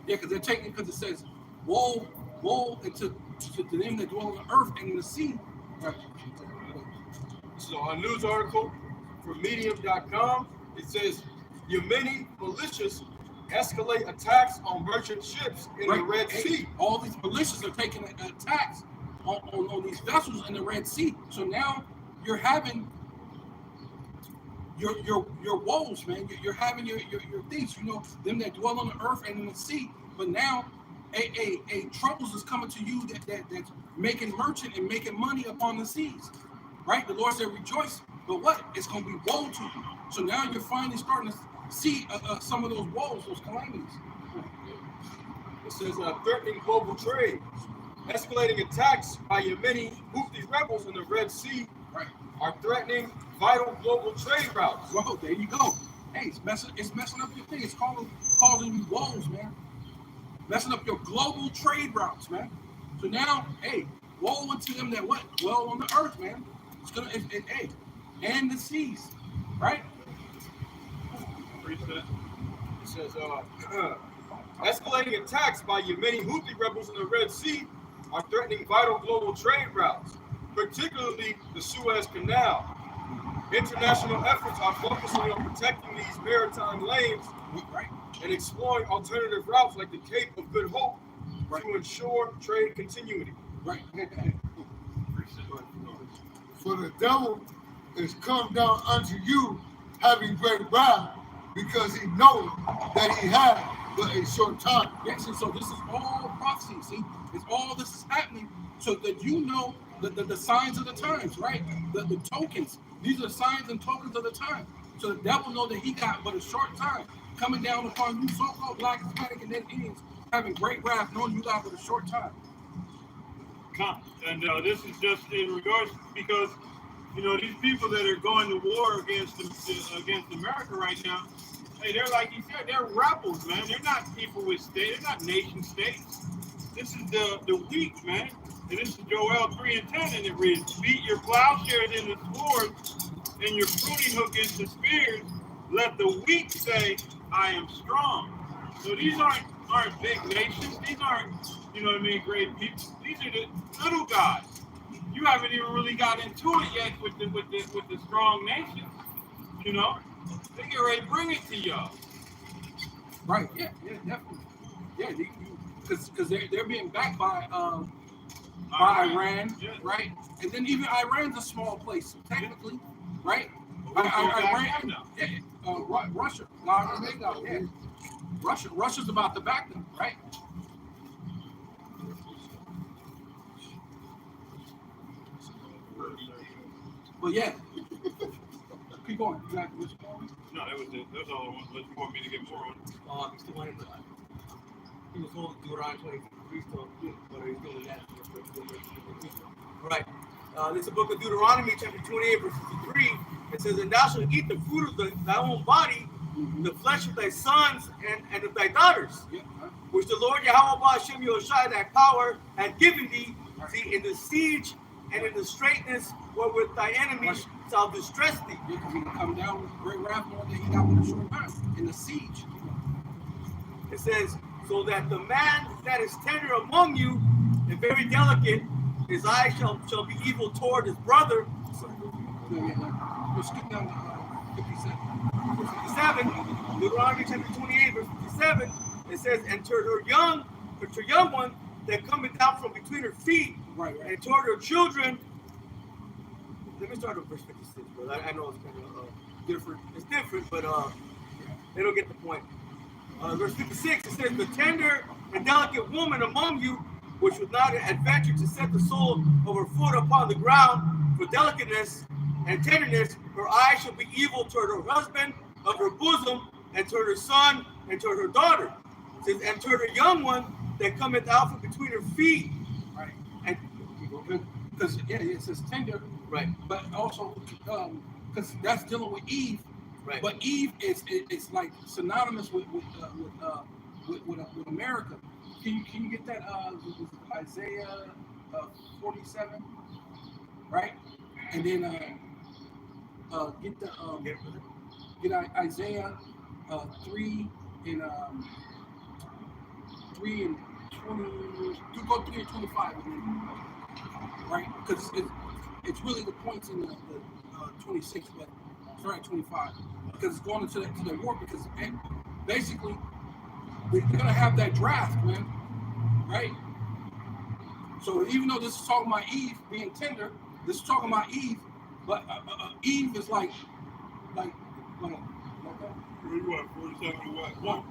Because they're taking, because it says, woe into to them that dwell on the earth and in the sea. Right. So a news article from Medium.com, it says Yemeni militias escalate attacks on merchant ships in the Red Sea. All these militias are taking attacks on these vessels in the Red Sea. So now you're having your woes, man. You're having your things, you know, them that dwell on the earth and in the sea. But now a troubles is coming to you that's making merchant and making money upon the seas. Right? The Lord said, rejoice. But what? It's going to be woe to you. So now you're finally starting to see some of those woes, those calamities. It says threatening global trade. Escalating attacks by Yemeni Houthi rebels in the Red Sea are threatening vital global trade routes. Well, there you go. Hey, it's messing up your thing. It's causing you woes, man. Messing up your global trade routes, man. So now, hey, woe unto them that what? Dwell on the earth, man. It's gonna, hey, and the seas, right? It says, escalating attacks by Yemeni Houthi rebels in the Red Sea are threatening vital global trade routes, particularly the Suez Canal. International efforts are focusing on protecting these maritime lanes and exploring alternative routes like the Cape of Good Hope to ensure trade continuity. Right. For the devil is come down unto you having great wrath, because he knows that he has but a short time. Yes, and so this is all prophecy. See, it's all this is happening so that you know the signs of the times, right? The tokens. These are signs and tokens of the time. So the devil know that he got but a short time coming down upon you, so-called black, Hispanic, and then Indians having great wrath, knowing you got but a short time. And this is just in regards because these people that are going to war against America right now. Hey, they're like you said, they're rebels, man. They're not people with states. They're not nation states. This is the weak, man. And this is Joel 3:10, and it reads, "Beat your plowshares into swords, and your pruning hook into spears. Let the weak say, I am strong." So these aren't big nations. These aren't, great people. These are the little guys. You haven't even really got into it yet with the strong nations. They get ready to bring it to y'all. Right? Yeah, definitely. Yeah, because they're being backed by Iran, yeah. right? And then even Iran's a small place technically, right? Iran, Russia. Yeah. Russia's about to back them, right? But yeah, keep going. You got this going? No, that was it. That's all I want. Let's want me to get more on. He still wanted to. He was told to do around 23, so but he's doing that. Right. This is the book of Deuteronomy, chapter 28, verse 53. It says, "And thou shalt eat the fruit of thy own body, the flesh of thy sons and of thy daughters, which the Lord Yahweh Hashem Yahushua thy power had given thee, see, in the siege and in the straightness wherewith thy enemies shall distress thee." Yeah, because he can come down with great wrath more than he got with a short time in the siege. It says, "So that the man that is tender among you and very delicate, his eye shall be evil toward his brother." We'll skip down to 57. 57, Deuteronomy chapter 28, verse 57, it says, "And toward her young one that cometh out from between her feet, Right. and toward her children." Let me start with verse 56, brother. I know it's kind of Different. it's different, but they don't get the point. Verse 56, it says, "The tender and delicate woman among you, which would not adventure to set the sole of her foot upon the ground for delicateness and tenderness, her eye shall be evil toward her husband of her bosom, and toward her son, and toward her daughter." It says, "And toward her young one that cometh out from between her feet." Right. And Because it says tender, right, but also because that's dealing with Eve. right. But Eve it's like synonymous with America. Can you get that Isaiah 47, right? And then get Isaiah 3 and 20. You go 3 and 25, right? Because it's really the points in the 26, but sorry, 25, because it's going into the war. Because basically they're gonna have that draft, man, right? So even though this is talking about Eve being tender, this is talking about Eve, but Eve is like Where you at? 47 and what? 1.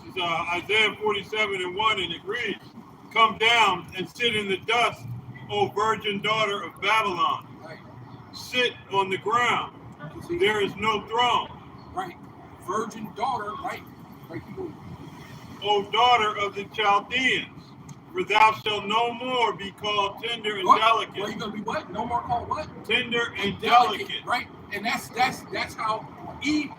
This is Isaiah 47 and 1, and it reads, "Come down and sit in the dust, O virgin daughter of Babylon. right, Sit on the ground. There is no throne. right, virgin daughter, right, O daughter of the Chaldeans, for thou shalt no more be called tender and What? delicate." Well, you gonna be what? No more called what? Tender and delicate. Right? And that's how Eve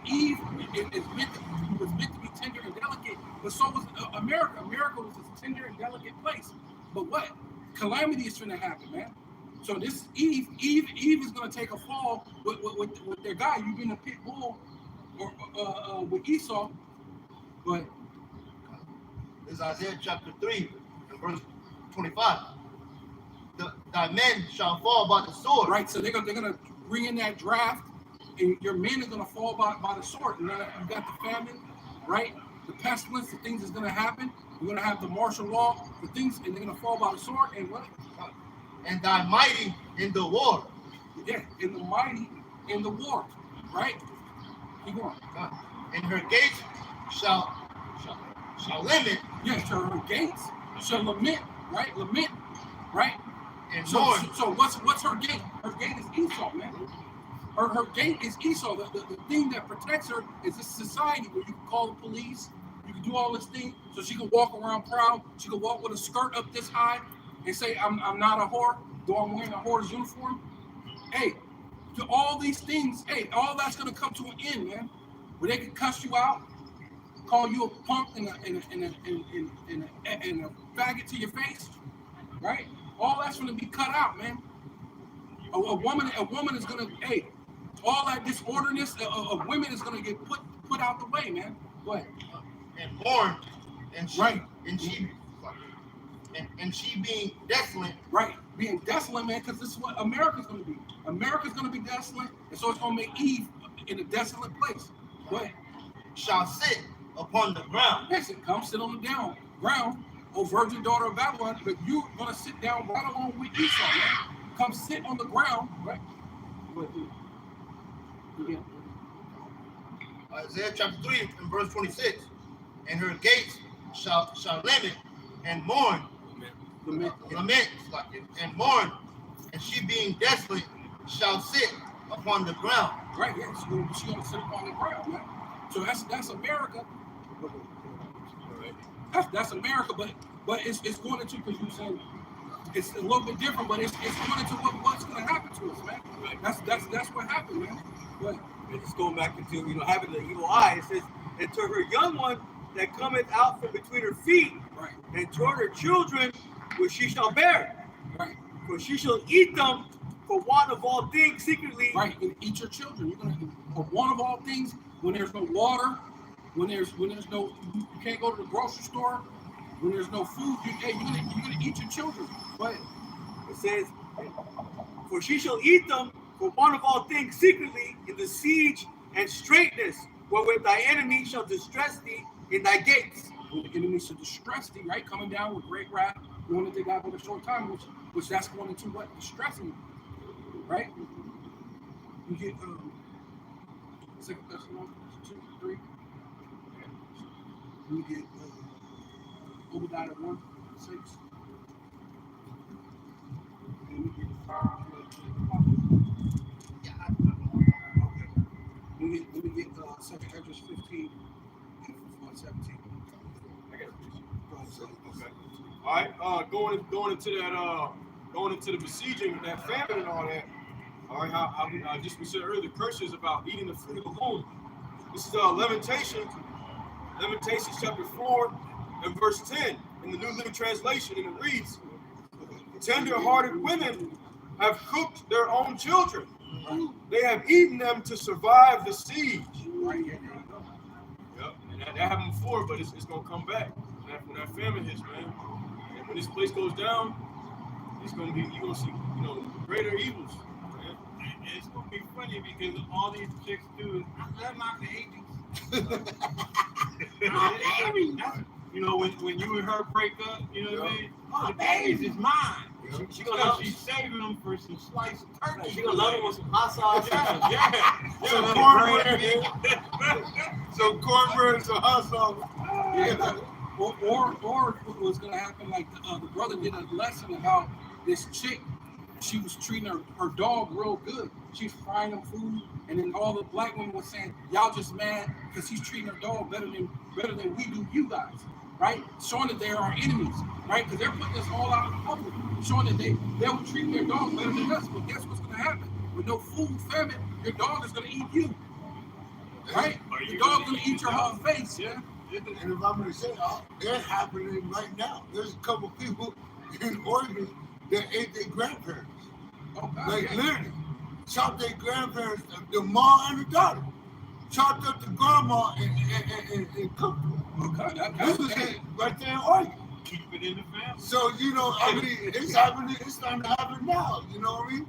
was meant to be tender and delicate, but so was America. America was a tender and delicate place. But what? Calamity is gonna happen, man. So this Eve is gonna take a fall with their guy. You've been a pit bull or with Esau, but This is Isaiah chapter 3 and verse 25. Thy men shall fall by the sword. right. So they're gonna bring in that draft, and your men are gonna fall by the sword. And then you got the famine, right? The pestilence, the things that's gonna happen. You're gonna have the martial law, the things, and they're gonna fall by the sword. And what? And thy mighty in the war. Yeah, in the mighty, in the war, right? Keep going. And her gates shall shall limit Yes, her gates shall lament, right? Lament, right? and So, mourn. so what's her gate? Her gate is Esau, man. Her gate is Esau. The thing that protects her is this society where you can call the police, you can do all this thing, so she can walk around proud. She can walk with a skirt up this high and say, I'm not a whore, though I'm wearing a whore's uniform. Hey, to all these things, hey, all that's gonna come to an end, man. Where they can cuss you out, call you a punk and a faggot to your face, right? All that's gonna be cut out, man. A woman is gonna, hey, all that disorderness of women is gonna get put out the way, man. Go ahead. And mourn, and she, Right. and she being desolate, Right, being desolate, man, because this is what America's gonna be. America's gonna be desolate, and so it's gonna make Eve in a desolate place. Go ahead. shall sit upon the ground. Listen, come sit on the ground, O virgin daughter of Babylon, but you're gonna sit down right along with Esau, man. Come sit on the ground, right? Go ahead, dude. Isaiah chapter 3 and verse 26. And her gates shall lament and mourn, Lament. and mourn, and she being desolate shall sit upon the ground. Right, yeah, she's gonna sit upon the ground, man. So that's America. That's America, but it's going into, because you said it's a little bit different, but it's going into what's going to happen to us, man. That's what happened, man. But And it's going back into, having the evil eye. It says, and to her young one that cometh out from between her feet, right, and toward her children which she shall bear. right, For she shall eat them for want of all things secretly. right. And eat your children. You're gonna, for one of all things, when there's no water, when there's no, you can't go to the grocery store, when there's no food, you're gonna eat your children. Go ahead. It says, for she shall eat them for want of all things secretly in the siege and straitness, wherewith thy enemy shall distress thee in thy gates. When the enemy shall distress thee, right, coming down with great wrath, knowing that they got but a short time, which that's going into what? Distressing, right? You get 2 Thessalonians 2, 3. You get Obadiah 1, 6. And we get let me get 2 Esdras 15 and 17. Okay. All right. Going into the besieging, that famine and all that. All right. How we said earlier, the curses about eating the fruit of the womb. This is Lamentations chapter 4 and verse 10 in the New Living Translation, and it reads, "Tender-hearted women have cooked their own children. They have eaten them to survive the siege." Right here, there you go. Yep. And that happened before, but it's gonna come back when that famine hits, man. And when this place goes down, you're gonna see, greater evils. Man. And it's gonna be funny because all these chicks do is, I'm not the 80s. When you and her break up, you know what I mean? Oh, the babies is mine. She gonna love She's saving them for some sliced turkey. She gonna love him with some hot sauce. Some cornbread, some hot sauce. Yeah, or what was gonna happen, like the brother did a lesson about this chick. She was treating her dog real good. She's frying him food, and then all the black women were saying, "Y'all just mad because he's treating her dog better than we do you guys," right? Showing that they are our enemies, right? Because they're putting us all out in public, showing that they were treating their dog better than us. But guess what's gonna happen? With no food, famine, your dog is gonna eat you, right? Your dog's gonna eat your whole face, yeah. And if I'm going to say, they're happening right now. There's a couple people in Oregon that ate their grandparents. Oh, God, Like yeah. literally, chopped their grandparents, the mom and the daughter. Chopped up the grandma and cooked them. Okay, This was it right there in Oregon. Keep it in the family. So, it's happening, it's starting to happen now, you know what I mean?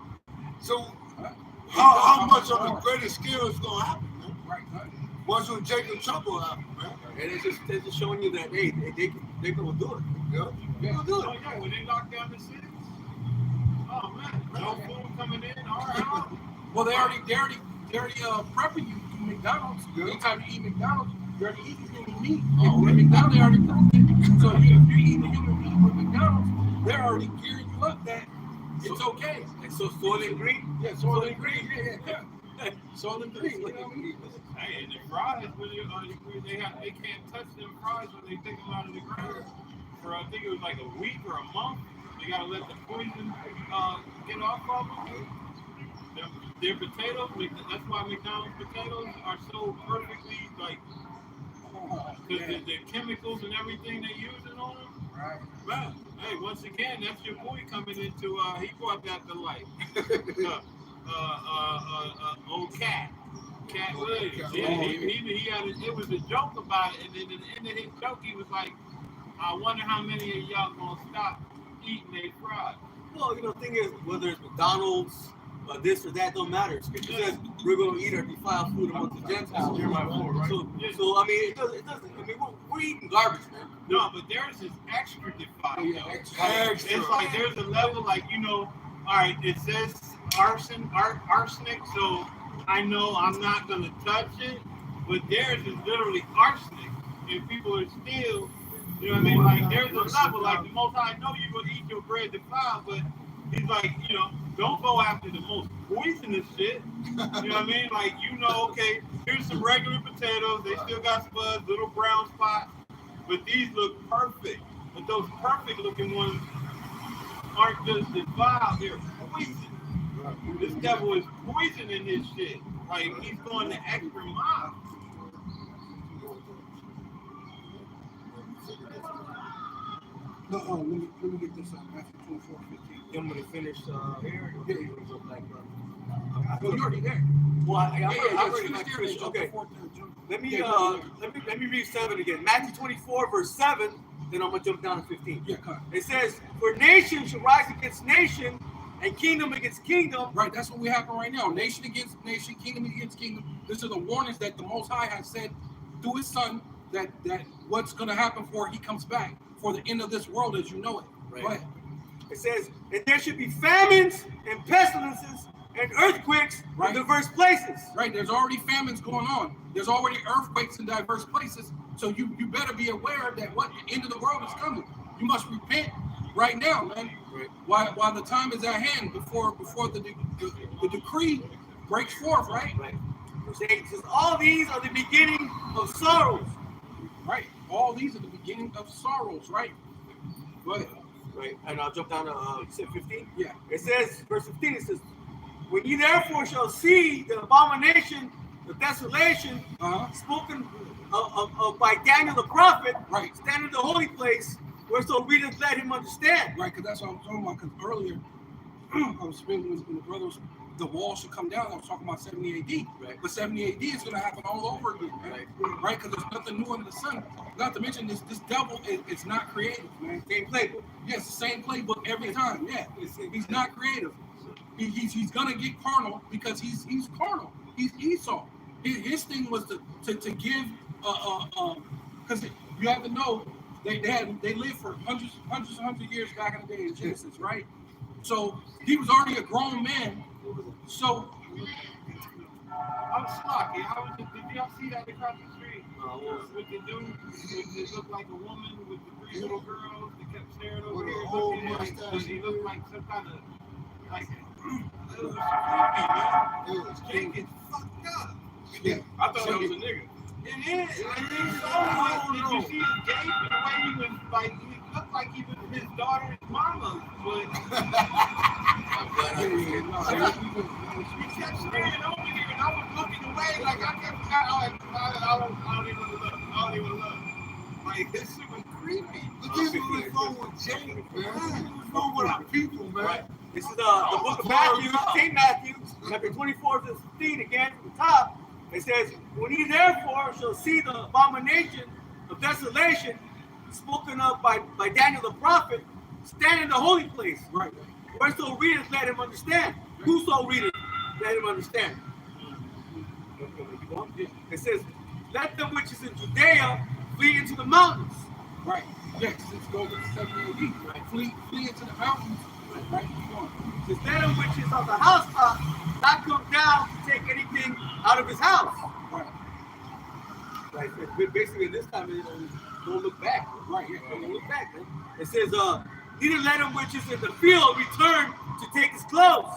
So, how much on a greater scale is going to happen, man? Right. What's when Jacob Trouble happened, man? And it's just showing you that they gonna do it. Yeah. Yeah. Oh, yeah, when they knock down the cities. Oh, man. No food coming in. All right. Well, they already prepping you to McDonald's. Yeah. Anytime you eat McDonald's, you're already eating human meat. At McDonald's, they already proved it. So if you're eating human meat with McDonald's, they're already gearing you up that it's okay. And so soil and green. Yeah, soil and green. Yeah. Soil and green. You know what I mean? Hey, and the fries, when they can't touch them fries when they take them out of the ground for I think it was like a week or a month. They gotta let the poison get off of them. Their potatoes, that's why McDonald's potatoes are so perfectly like, because the chemicals and everything they using on them. Right. Man, hey, once again, that's your boy coming into. He brought that to life. Old Cat Williams. Yeah, he had. It was a joke about it, and then at the end of his joke, he was like, "I wonder how many of y'all gonna stop eating their fries." Well, the thing is, whether it's McDonald's, this or that, don't matter. Scripture says we're going to eat our defiled food amongst the Gentiles. Jeremiah 4, right? So I mean, it doesn't. I mean, we're eating garbage, man. No, but theirs is extra defiled. Yeah, though. extra. It's like there's a level, like all right. It says arsenic, so I know I'm not gonna touch it. But theirs is literally arsenic, and people are still, you know what I mean? Like there's a level, like the Most High know you're gonna eat your bread defiled, but he's like, don't go after the most poisonous shit. You know what I mean? Like, okay, here's some regular potatoes. They still got spuds, little brown spots, but these look perfect. But those perfect looking ones aren't just defiled, they're poison. This devil is poisoning this shit. Like, he's going the extra mile. No, let me get this up. Matthew 24:15. I'm going to finish here. Yeah. Well, you're already there. Well, I'm already finish there, then jump okay. to 14, jump. Let me Yeah, let me read 7 again. Matthew 24 verse 7. Then I'm gonna jump down to 15. Yeah, cut. It says, "For nation shall rise against nation, and kingdom against kingdom." Right, that's what we happen right now. Nation against nation, kingdom against kingdom. These are the warnings that the Most High has said through His Son that what's going to happen before He comes back for the end of this world as you know it. Right. Go ahead. It says, "And there should be famines and pestilences and earthquakes Right. in diverse places." Right, there's already famines going on. There's already earthquakes in diverse places. So you better be aware that what the end of the world is coming. You must repent right now, man. Right. While the time is at hand before the decree breaks forth, right? Right. It says, "All these are the beginning of sorrows." Right. All these are the beginning of sorrows, right? Go ahead. Right. And I'll jump down to you said 15. Yeah. It says, verse 15. It says, "When ye therefore shall see the abomination, the desolation, spoken of by Daniel the prophet, Right. stand in the holy place, whereso readers let him understand." Right, because that's what I'm talking about. Because earlier, I was speaking when the brothers, the wall should come down. I was talking about 70 AD. Right. But 70 AD is going to happen all over again, man. Right? Because there's nothing new under the sun. Not to mention this devil is not creative, man. Same playbook. Yes, the same playbook every time. Yeah, he's not creative. He's gonna get carnal because he's carnal. He's Esau. His thing was to give because you have to know they lived for hundreds of years back in the day in Genesis, right? So he was already a grown man. So I'm sloppy. Did y'all see that across the street? With the dude, it looked like a woman with the 3 little girls that kept staring over With a here. whole Looking at mustache. he looked like some kind of like. It was It was creepy, man. Jake is fucked up. Yeah. I thought that was a nigga. It is. And then so much. Did you see his gape and the way he was like? He looked like he was his daughter's mama, but he kept staring over here, and I was looking away, like I don't even look. Like this shit was creepy. But this is what's wrong with Jake, man. This is what's wrong with our people, man. Right. This is the book of Matthew, St. Matthew, chapter 24 to 15, again from the top. It says, "When ye therefore shall see the abomination of desolation spoken of by Daniel the prophet, stand in the holy place. right. Whereso readers let him understand. Whoso readeth, let him understand." It says, "Let them which is in Judea flee into the mountains." Right. Yes, let's go to 70 AD. Right. Flee into the mountains. Right. Come on. It says, "Let him which is on the housetop not come down to take anything out of his house." Right. Right. Basically, in this time, don't look back. Right. Yeah. Don't look back. Man. It says, he didn't let him which is in the field return to take his clothes.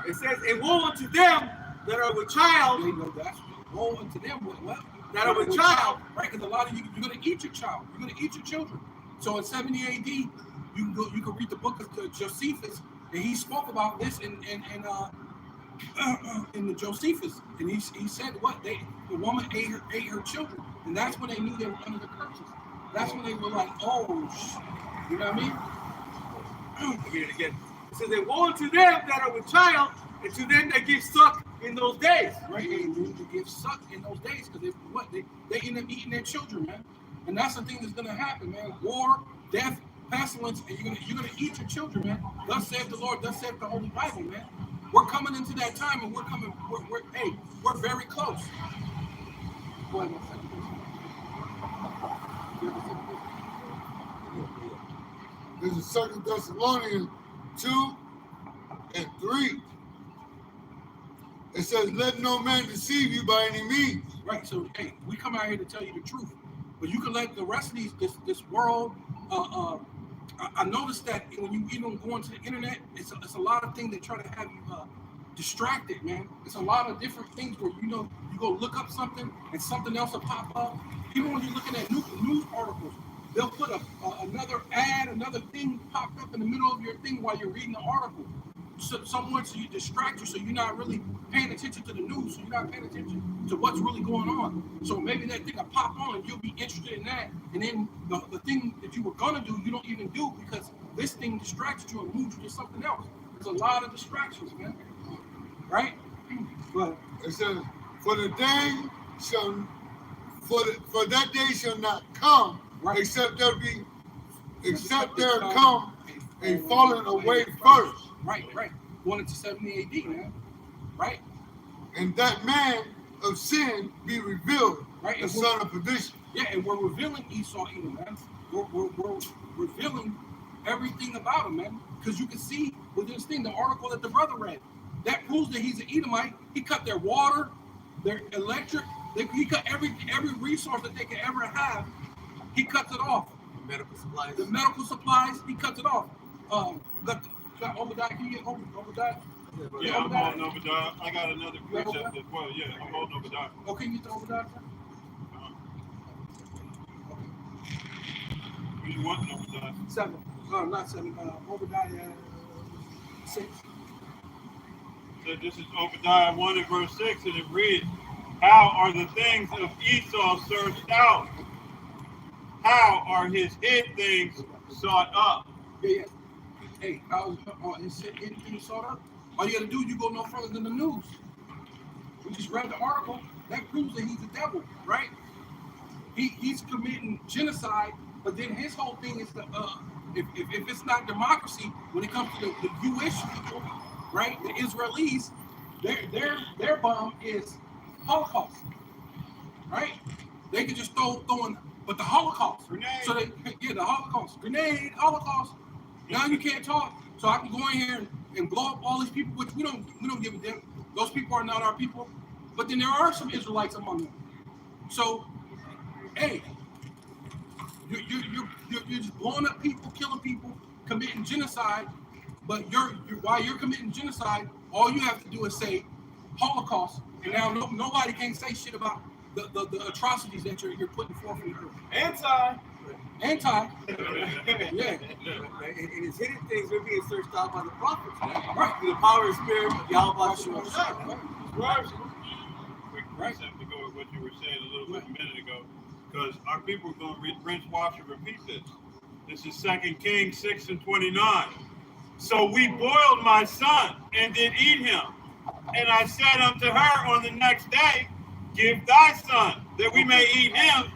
It says, and woe unto them that are with child. They know that's woe unto them with what? That are with child. Right, because a lot of you're going to eat your child. You're going to eat your children. So in 70 AD, you can read the book of Josephus, and he spoke about this in the Josephus, and he said what the woman ate her children, and that's when they knew they were under the curses. That's when they were like, oh, you know what I mean? I'll read it again. It says, and woe unto them that are with child, and to them that give suck in those days. Right, they need to give suck in those days because they end up eating their children, man. And that's the thing that's gonna happen, man. War, death, pestilence, and you're gonna eat your children, man. Thus saith the Lord, thus saith the Holy Bible, man. We're coming into that time, and we're very close. Go ahead, This is 2 Thessalonians 2 and 3. It says, let no man deceive you by any means. Right, so hey, we come out here to tell you the truth, but you can let the rest of this world. I noticed that when you even go onto the internet, it's a lot of things that try to have you distracted, man. It's a lot of different things where you go look up something and something else will pop up. Even when you're looking at news articles, they'll put another ad, another thing popped up in the middle of your thing while you're reading the article. So you distract you, so you're not really paying attention to the news, so you're not paying attention to what's really going on. So maybe that thing will pop on and you'll be interested in that, and then the thing that you were gonna do, you don't even do because this thing distracted you and moved you to something else. There's a lot of distractions, man. Right? But It says, for that day shall not come, Right. except there come a falling away first. Right. Going into 70 AD, man. Right? And that man of sin be revealed, Right. the son of perdition. Yeah, and we're revealing Esau Edom, man. We're revealing everything about him, man. Because you can see with this thing, the article that the brother read, that proves that he's an Edomite. He cut their water, their electric, he cut every resource that they could ever have. He cuts it off. Medical supplies. The medical supplies, he cuts it off. Got Obadiah, can you get Obadiah? Yeah, I'm holding Obadiah. I got another precept as well. Yeah, I'm holding Obadiah. Okay, you get the Obadiah? You want Obadiah? 7. Not 7. Obadiah 6. So this is Obadiah 1 and verse 6, and it reads, how are the things of Esau searched out? How are his hid things sought up? Yeah. Hey, anything sought up? All you gotta do, you go no further than the news. We just read the article that proves that he's a devil, right? He's committing genocide, but then his whole thing is the if it's not democracy, when it comes to the Jewish people, right? The Israelis, their bomb is Holocaust, right? They can just throwing, but the Holocaust. Grenade. So the Holocaust, grenade, Holocaust. Now you can't talk, so I can go in here and blow up all these people, which we don't give a damn. Those people are not our people, but then there are some Israelites among them. So, hey, you're just blowing up people, killing people, committing genocide. But while you're committing genocide, all you have to do is say Holocaust, and now nobody can say shit about the atrocities that you're putting forth in the earth. Anti. Yeah. And his hidden things are being searched out by the prophets. Right. Through the power and spirit of Yahweh. Quick precept to go with what you were saying a little bit a minute ago, because our people are going to rinse, wash, and repeat this. This is 2 Kings 6 and 29. So we boiled my son and did eat him. And I said unto her on the next day, give thy son, that we may eat him.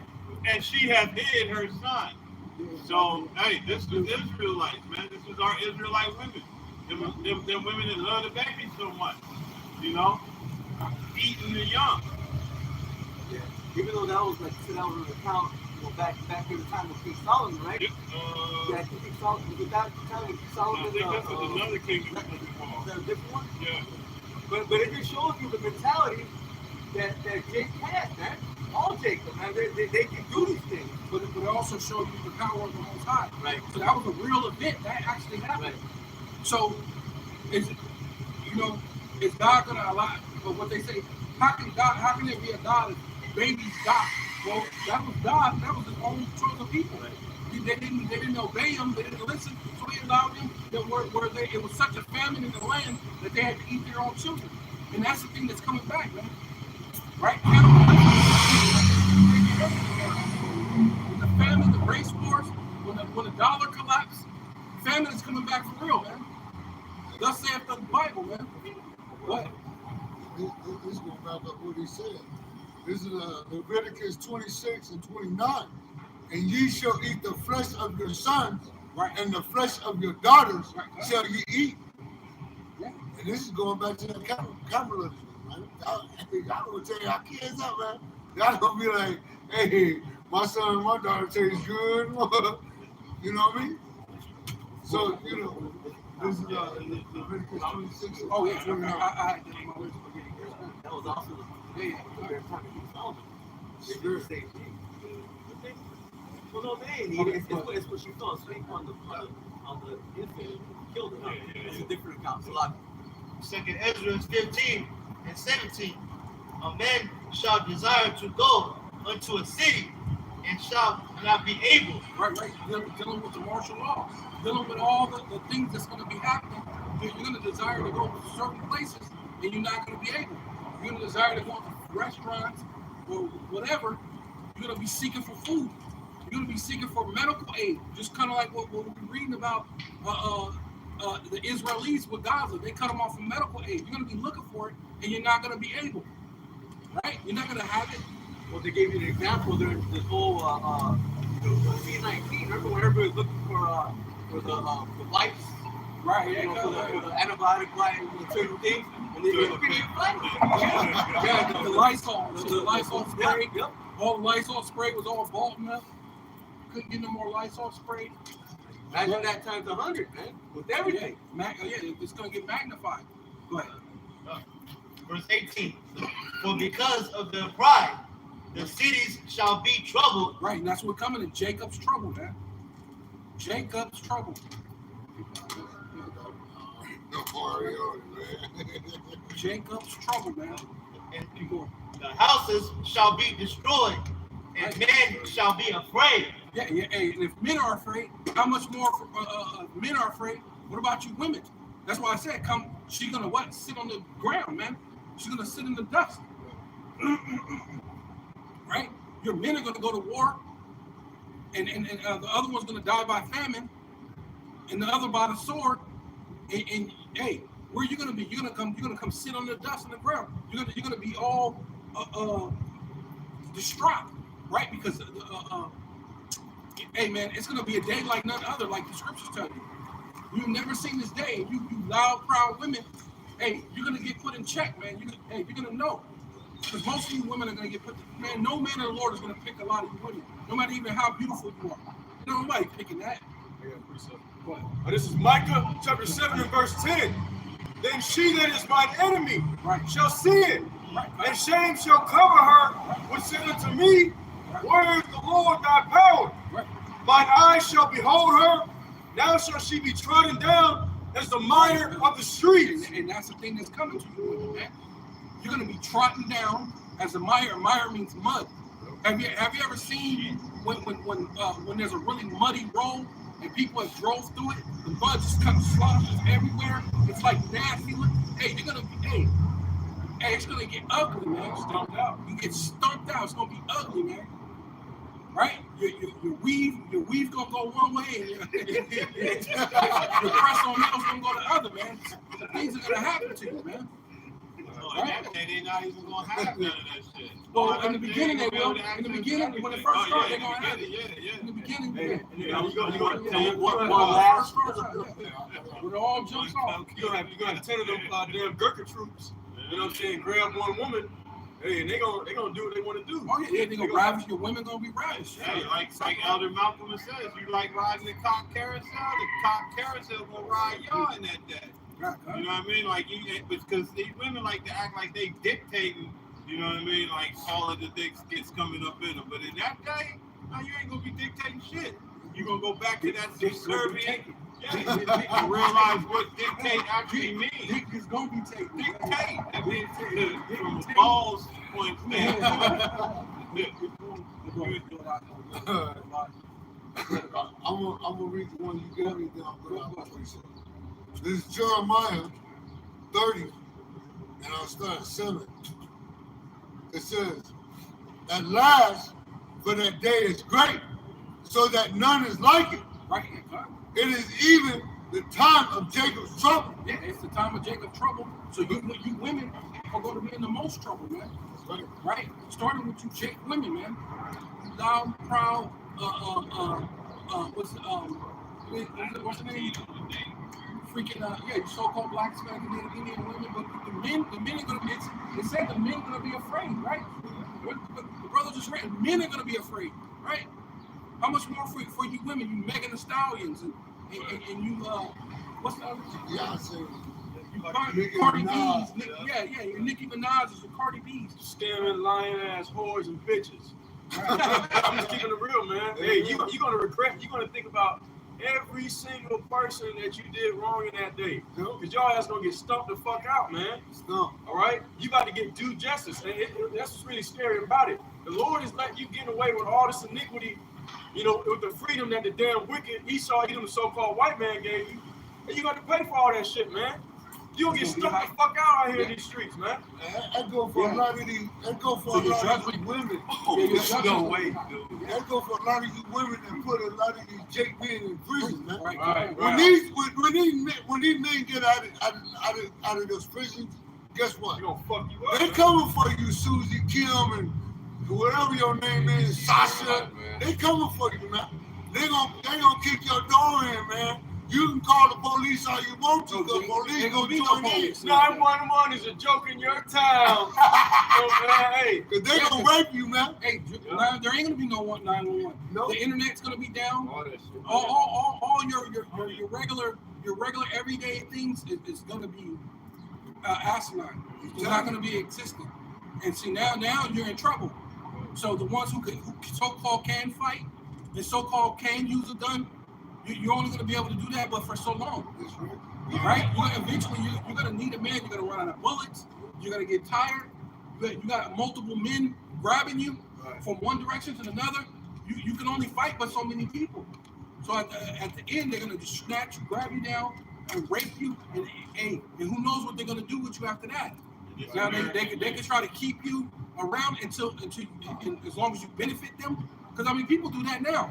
And she hath hid her son. So, hey, this is Israelites, man. This is our Israelite women. Them women that love the baby so much, eating the young. Yeah. Even though that was like that was an account, back in the time of King Solomon, right? King Solomon. Was it that time of Solomon? I think this was another kingdom. Is that a different one? Yeah. But it just shows you the mentality that Jake has, man. All Jacob, man. They can do these things. But it also showed you the power of the Most High. Right. So that was a real event that actually happened. Right. So, is is God gonna allow? But what they say, how can there be a God if babies die? Well, that was God. That was His own chosen people. Right. They didn't obey Him. They didn't listen. So He allowed them that it was such a famine in the land that they had to eat their own children. And that's the thing that's coming back, man. Right? When the famine, the race wars, when the dollar collapsed, famine is coming back for real, man. Thus saith the Bible, man. What? This is going back up what he said. This is Leviticus 26 and 29. And ye shall eat the flesh of your sons, Right. and the flesh of your daughters Right. shall ye eat. Yeah. And this is going back to the capitalism. Y'all gonna tell your kids up, man. Y'all gonna be like, hey, my son and my daughter taste good. You know what I mean? So, this is Leviticus 26. Oh, yeah. I did my list. That was also Yeah. they're trying to keep Solomon. They did the same thing. Well, no, they ain't need it. It's what you thought. Sleep on the infant, killed him. It's a different account. It's a lot. 2nd Ezra 15 and 17. A man shall desire to go unto a city and shall not be able. Right. Dealing with the martial law, dealing with all the things that's going to be happening. You're going to desire to go to certain places, and you're not going to be able. You're going to desire to go to restaurants or whatever. You're going to be seeking for food. You're going to be seeking for medical aid. Just kind of like what we're reading about the Israelis with Gaza. They cut them off from medical aid. You're going to be looking for it, and you're not going to be able. Right? You're not going to have it. Well, they gave you an example. There's this whole C-19. Remember when everybody was looking for the lights? Right. For the antibiotic light and certain things. And they couldn't get lights. Yeah, the Lysol spray. Yep. All the Lysol spray was all bottled up. Couldn't get no more Lysol spray. Imagine that times 100, man. With everything. Yeah, it's going to get magnified. Go ahead. Verse 18. For because of their pride, the cities shall be troubled. Right, and that's what coming in Jacob's trouble, man. Jacob's trouble. No Mario, man. Jacob's trouble, man. And Keep going. the houses shall be destroyed, and men shall be afraid. Yeah. Hey, and if men are afraid, how much more men are afraid? What about you women? That's why I said, she's gonna what? Sit on the ground, man. She's gonna sit in the dust. Right? Your men are gonna go to war, and the other one's gonna die by famine, and the other by the sword. And hey, where are you gonna be? You're gonna come sit on the dust on the ground. You're gonna be all distraught, right? Because hey man, it's gonna be a day like none other, like the scriptures tell you. You've never seen this day, and you loud, proud women. Hey, you're gonna get put in check, man. You're gonna know, because most of you women are gonna get put. Man, no man of the Lord is gonna pick a lot of you women, no matter even how beautiful you are. Nobody picking that. What? This is Micah chapter 7 and verse 10. Then she that is mine enemy shall see it, and shame shall cover her which said unto me, where is the Lord thy power? Mine eyes shall behold her, now shall she be trodden down as the mire of the streets. And that's the thing that's coming to you, women, man. You're gonna be trodden down as a mire. Mire means mud. Have you ever seen when there's a really muddy road and people have drove through it, the mud just comes sloshes everywhere. It's like nasty. Hey, you're gonna be hey, it's gonna get ugly, man. Stomped out. You get stomped out. It's gonna be ugly, man. Right? Your weave gonna go one way, and your press on nails gonna go the other, man. Things are gonna happen to you, man. Right? They're not even gonna have none of that shit. Well, in the beginning they will. In the beginning, when it first started, they're gonna have it. Yeah. In the beginning, You're gonna tell you when it all jumps off. You're gonna have 10 of them damn Gurkha troops. You know what I'm saying? Grab one woman. Hey, and they gonna do what they want to do. Oh yeah, they gonna ravish. Your women gonna be ravished. Hey, like Elder Malcolm says, you like riding the cock carousel, the cock carousel will ride y'all in that day. You know what I mean? Like because these women like to act like they dictating You know what I mean? Like all of the dicks gets coming up in them. But in that day, now you ain't gonna be dictating shit. You gonna go back to that subservient. Yeah, and realize what dictate actually means. Dick is gonna be taken. Dictate. That means from a balls point standpoint. I'm gonna read the one you gave me. Then I'm gonna appreciate it. This is Jeremiah 30, and I'll start at 7. It says, "At last, for that day is great, so that none is like it. Right. It is even the time of Jacob's trouble." Yeah, it's the time of Jacob's trouble. So you women are going to be in the most trouble, man. Right? Starting with you Jake women, man. You loud, proud, what's the name? Freaking you so-called black Hispanic Indian women, but the men are gonna be. It said the men are gonna be afraid, right? What the brother just read, men are gonna be afraid, right? How much more for you women, you Megan Thee Stallions and you what's the other? Cardi B's, your Nicki Minaj's and Cardi B's. Scamming, lying ass whores and bitches. I'm just keeping it real, man. Hey, you're gonna regret. You're gonna think about every single person that you did wrong in that day. Because y'all ass gonna get stumped the fuck out, man. All right? You got to get due justice. And that's what's really scary about it. The Lord is letting you get away with all this iniquity, you know, with the freedom that the damn wicked Esau, the so-called white man gave you. And you got to pay for all that shit, man. You don't get stumped the fuck out here in these streets, man. I go for a lot of these. I go for a lot of these women. No way, dude. I go for a lot of these women and put a lot of these Jake men in prison, man. Right. When these men get out of those prisons, guess what? You gonna fuck you up. They Man. coming for you, Susie, Kim, and whatever your name is, Sasha. They coming for you, man. They gonna kick your door in, man. You can call the police all you want to, the police gonna join in. 911 is a joke in your town. Hey, Cause they gonna rape you, man. Hey, there ain't gonna be no 911. No. The internet's gonna be down. all that shit. All your regular everyday things is gonna be asinine. It's not gonna be existent. And see now you're in trouble. So the ones who so-called can fight and so-called can use a gun, you're only gonna be able to do that, but for so long. Right? Eventually you're gonna need a man. You're gonna run out of bullets. You're gonna get tired. You got multiple men grabbing you from one direction to another. You can only fight but so many people. So at the end, they're gonna just snatch you, grab you down, and rape you. And who knows what they're gonna do with you after that? Now they can try to keep you around until as long as you benefit them. Because I mean, people do that now.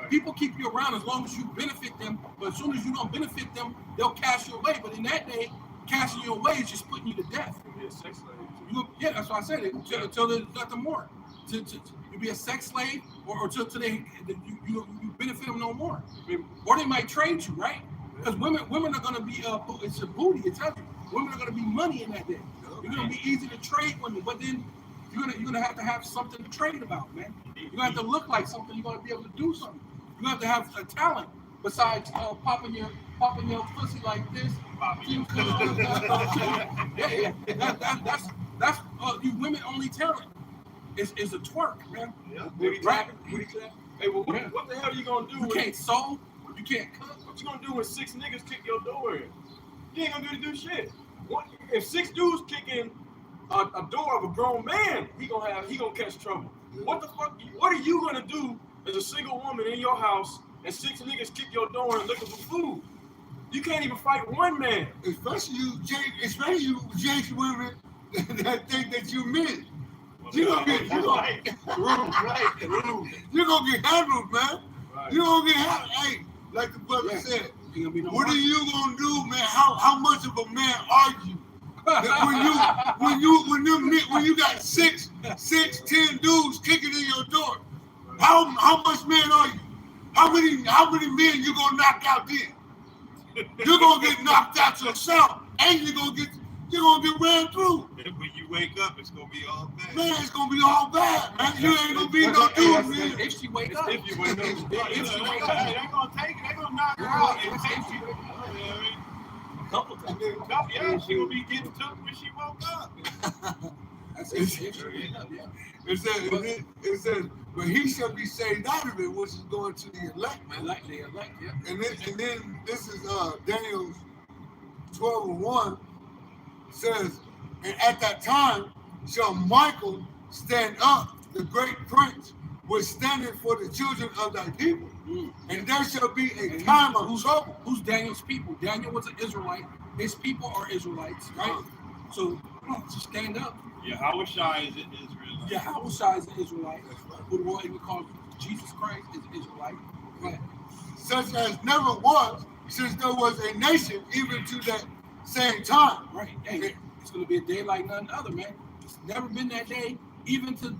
People keep you around as long as you benefit them, but as soon as you don't benefit them, they'll cast you away. But in that day, casting you away is just putting you to death. Be a sex slave. That's why I said it. Until there's nothing more. You be a sex slave, or until you benefit them no more. Or they might trade you, right? Because women are going to be it's a booty. It tells you women are going to be money in that day. You're going to be easy to trade women, but then you're gonna have to have something to trade about, man. You're gonna have to look like something. You're gonna be able to do something. You're gonna have to have a talent besides popping your pussy like this. That's you women only talent is a twerk, man. Yeah. Booty clapping. Hey, well, what the hell are you gonna do? You can't sew. You can't cook. What you gonna do when 6 niggas kick your door in? You ain't gonna do shit. If 6 dudes kick in a door of a grown man, he gonna catch trouble. What the fuck? What are you gonna do as a single woman in your house and 6 niggas kick your door and looking for food? You can't even fight one man. Especially you Jake women that think that you men. You're gonna get handled, man. Right. You're gonna get handled. Hey, like the brother said, what are you gonna do, man? How much of a man are you? When you got 10 dudes kicking in your door, how much man are you? How many men you gonna knock out then? You're gonna get knocked out yourself, and you're gonna get ran through. And when you wake up, it's gonna be all bad. Man, it's gonna be all bad, man. You ain't gonna be no dude, man. If she wake up. If you wake up. They're gonna take it. They're gonna knock her out and take you. You know what I mean? Couple times. Yeah, she will be getting took when she woke up. That's it. Yeah. It says, but he shall be saved out of it, which is going to the elect, man. The elect, yeah. And then this is Daniel 12:1 says, and at that time shall Michael stand up, the great prince, was standing for the children of thy people. And there shall be a time of trouble. Who's Daniel's people? Daniel was an Israelite. His people are Israelites, right? So come on, just stand up. Yahweh Shai is Israel. Yahweh is an Israelite. Who the world even calls Jesus Christ is Israelite. Right. Such as never was since there was a nation even to that same time. Right. Hey, it's going to be a day like none other, man. It's never been that day, even to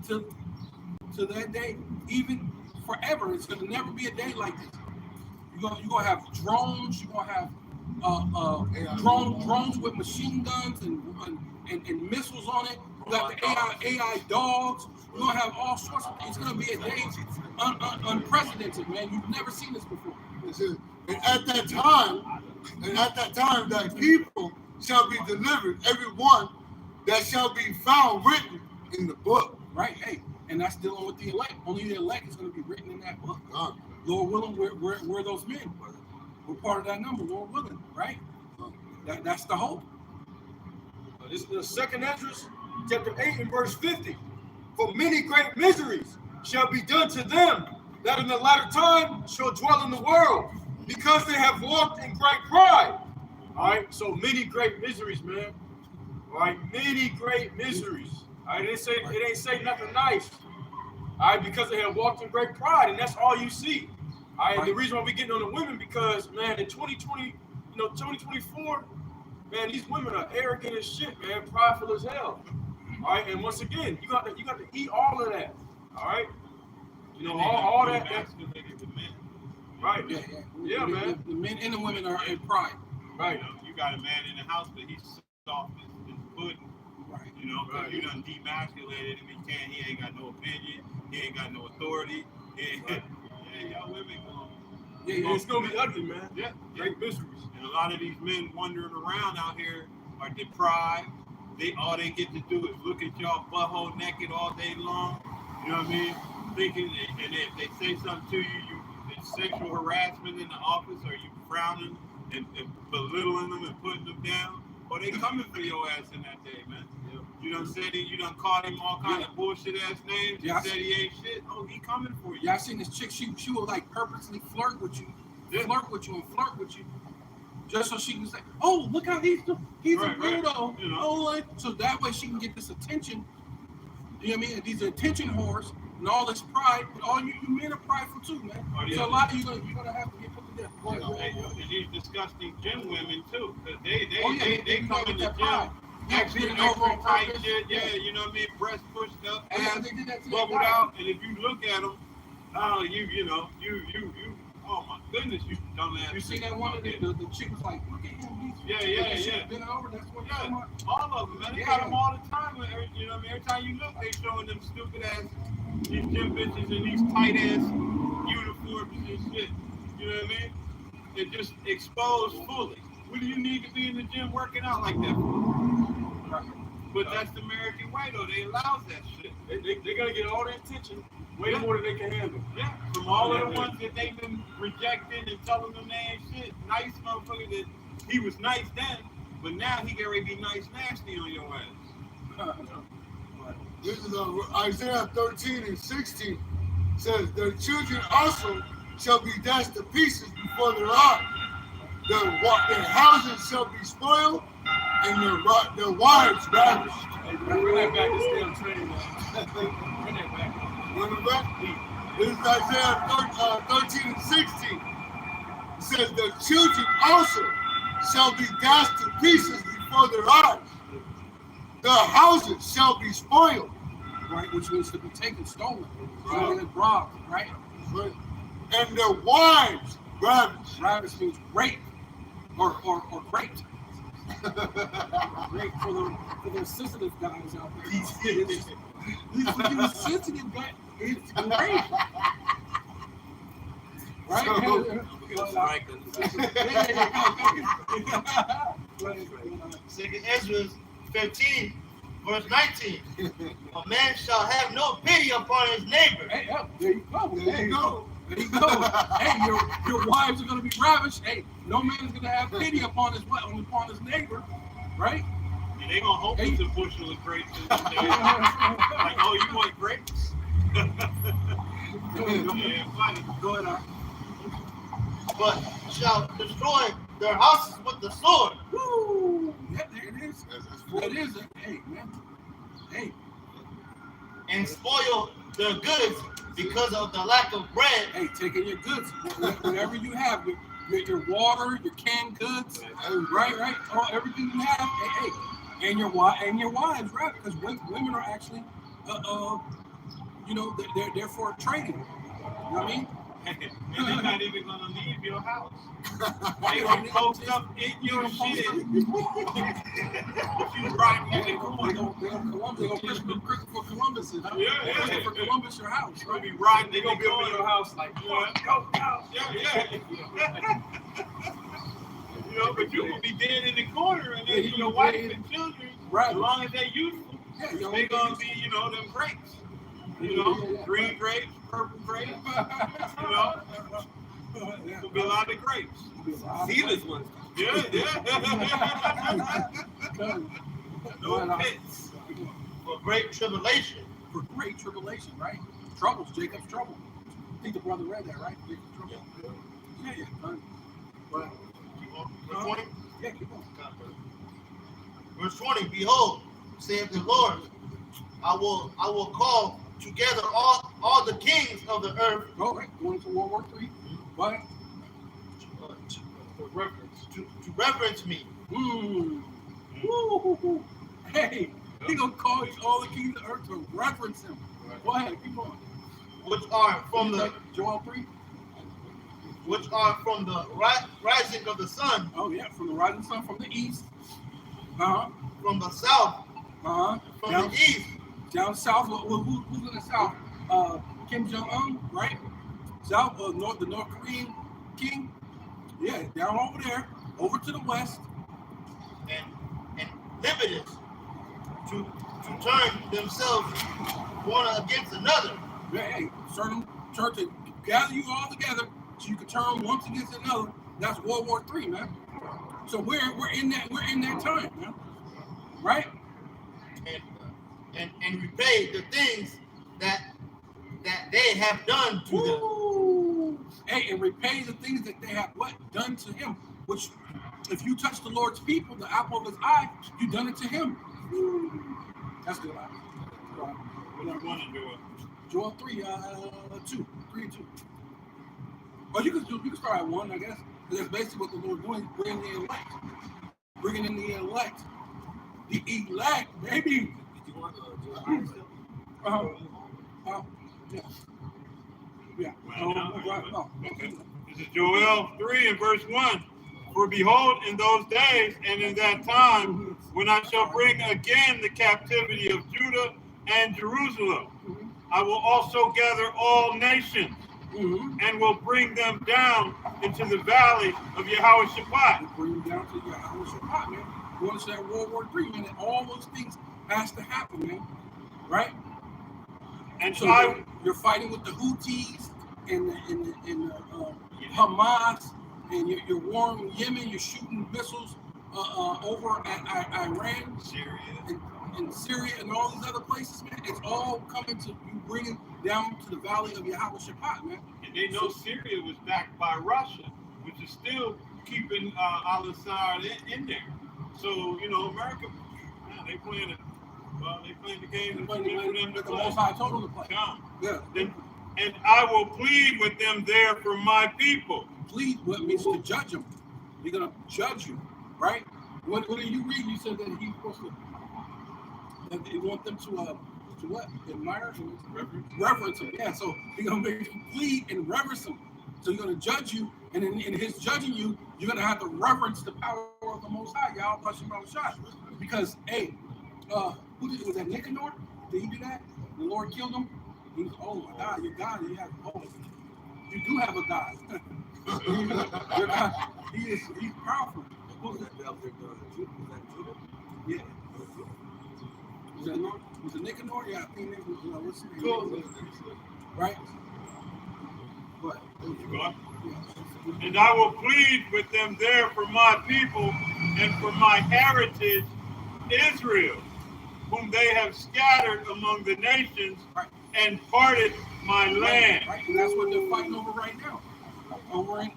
that day, even forever. It's going to never be a day like this. You're gonna have drones. You're gonna have drones with machine guns and missiles on it. You got the AI dogs. You're gonna have all sorts of things. It's gonna be a day unprecedented, man. You've never seen this before. And at that time, thy people shall be delivered, every one that shall be found written in the book. Right? Hey, and that's dealing with the elect. Only the elect is going to be written in that book. Lord willing, we're those men. We're part of that number, Lord willing, right? That's the hope. This is the second Esdras, chapter 8 and verse 50. For many great miseries shall be done to them that in the latter time shall dwell in the world, because they have walked in great pride. All right, so many great miseries, man. All right, many great miseries. All right, it ain't say nothing nice. All right, because they have walked in great pride, and that's all you see. All right, the reason why we're getting on the women, because man, in 2020, 2024, man, these women are arrogant as shit, man, prideful as hell. All right, and once again, you got to eat all of that. All right, all that. Right. Yeah, man. The men and the women are in pride. Right. You got a man in the house, but he's soft as pudding. Right. You done demasculated him. He ain't got no opinion. He ain't got no authority. Y'all women going. It's gonna be ugly, man. Yeah. Great miseries. And a lot of these men wandering around out here are deprived. All they get to do is look at y'all butthole naked all day long. You know what I mean? Thinking, and if they say something to you, it's sexual harassment in the office, or you frowning and belittling them and putting them down, or they coming for your ass in that day, man. Yeah. You done said it, you done called him all kind of bullshit ass names. You said he ain't shit. Oh, he coming for you. Yeah, I seen this chick. She will like purposely flirt with you, flirt with you, just so she can say, "Oh, look how he's a weirdo." Right. So that way she can get this attention. You know what I mean? These attention whores and all this pride. But all you men are prideful too, man. Oh, yeah. So a lot of you're gonna have to get put to death. And these disgusting gym women too, because they come in the gym. pride. Extra tight shit, you know what I mean? Breast pushed up, ass bubbled out, and if you look at them, oh my goodness, you dumbass. You see that one? The chick was like, look at him. Yeah. Been over. That's what all of them, man. They got them all the time. You know what I mean? Every time you look, they showing them stupid ass, these gym bitches in these tight ass uniforms and shit. You know what I mean? They're just exposed fully. What do you need to be in the gym working out like that for? But that's the American way, though. They allow that shit. They're gonna get all the attention, way more than they can handle. Yeah, from all of the ones that they've been rejecting and telling them they ain't shit. Nice motherfucker that he was nice then, but now he get ready to be nice nasty on your ass. This is Isaiah 13 and 16 says, their children also shall be dashed to pieces before their eyes. Their houses shall be spoiled, and their wives ravished. Bring that back. This damn training, man. Bring that back. Bring it back. This is Isaiah 13 and 16. It says, their children also shall be dashed to pieces before their eyes. Their houses shall be spoiled. Right, which means to be taken, stolen, robbed, right? Right. And their wives ravished. Ravished means rape or raped. Great for the sensitive guys out there. He's sensitive guy. It's great. Right? Second Esdras 15 Verse 19. A man shall have no pity upon his neighbor. Hey, there you go. There you go. There you go. Hey, your wives are going to be ravished. Hey, no man is going to have pity upon his neighbor, right? And they gonna hope it's a bushel of grapes in the day. Like, oh, you want grapes? Yeah, funny. Go ahead, But shall destroy their houses with the sword. Woo! Yeah, there it is. That's That is it. Hey, man. Hey. And spoil their goods because of the lack of bread. Hey, taking your goods, whatever you have, your water, your canned goods, right, everything you have, hey, and your wives, right? Because women are actually, they're for trading. You know what I mean? And they're not even gonna leave your house. They gonna post up in your shit. If you right in the corner. They're gonna for Columbus. Yeah. For Columbus, your house. They're gonna be riding. They gonna be up in your house like, Yeah. You know, but you will be dead in the corner, and then your wife and children, as long as they're youthful, they gonna be, them grapes. Green grapes, purple grapes. There'll be a lot of grapes. Seedless ones. Yeah. No pits. For great tribulation. For great tribulation, right? Troubles, Jacob's trouble. I think the brother read that, right? Jacob's trouble. Yeah. But, Verse 20. yeah, keep on. Verse 20. Behold, saith the Lord, I will call together all the kings of the earth. Go right. Going to World War III. What? To reverence me. Woo. Hey, he gonna call all the kings of the earth to reverence him. Go ahead, keep on. Which are from the Joel 3. which are from the rising of the sun, Oh yeah, from the rising sun from the east. from the south, from Down, the east, down south. Who's in the south? Kim Jong-un, right? South, the North Korean king. Yeah, down over there, over to the west. and liberties to turn themselves one against another. Yeah, hey, certain church to gather you all together so you can turn one against another. That's World War III, man. So we're in that time, man. Right? And repay the things that they have done to them. Woo! Hey, and repay the things that they have done to him. Which, if you touch the Lord's people, the apple of his eye, you done it to him. Woo! That's good. What you want to do? Joel 3, 2, 3 and 2. Or you can start at 1, I guess. Because that's basically what the Lord's doing, bringing the elect. Bringing in the elect. The elect, baby. Yeah. Okay. This is Joel 3 and verse 1. For behold, in those days and in that time, when I shall bring again the captivity of Judah and Jerusalem, I will also gather all nations and will bring them down into the valley of Yehoshaphat. Bring them down to Yehoshaphat, man. You understand World War III, man, and all those things has to happen, man. Right? And So you're fighting with the Houthis and Hamas, and you're warring Yemen. You're shooting missiles over at Iran, Syria, and Syria, and all these other places, man. It's all coming to you, bringing down to the valley of Yehoshaphat, man. and they know Syria was backed by Russia, which is still keeping Al-Assad in there. So America, man, they playing it. Well, they playing the game and playing for them to The play. Most High told them to play. Come. Yeah. And I will plead with them there for my people. Plead what means to judge them. He's gonna judge you, right? When you read, you said that he's supposed to. That they want them to what? Admire him, reverence him. Yeah. So he's gonna make you plead and reverence him. So he's gonna judge you, and in his judging you, you're gonna have to reverence the power of the Most High. Y'all pushing my shot, because hey, was that Nicanor? Did he do that? The Lord killed him. He's, oh my God, your God, you do have a God. Your God, he's powerful. What was that? Yeah. Was it Nicanor? Yeah, I think it was, what's his name? Cool. Right? What? And I will plead with them there for my people and for my heritage, Israel, whom they have scattered among the nations and parted my land. Right, and that's what they're fighting over right now. Over in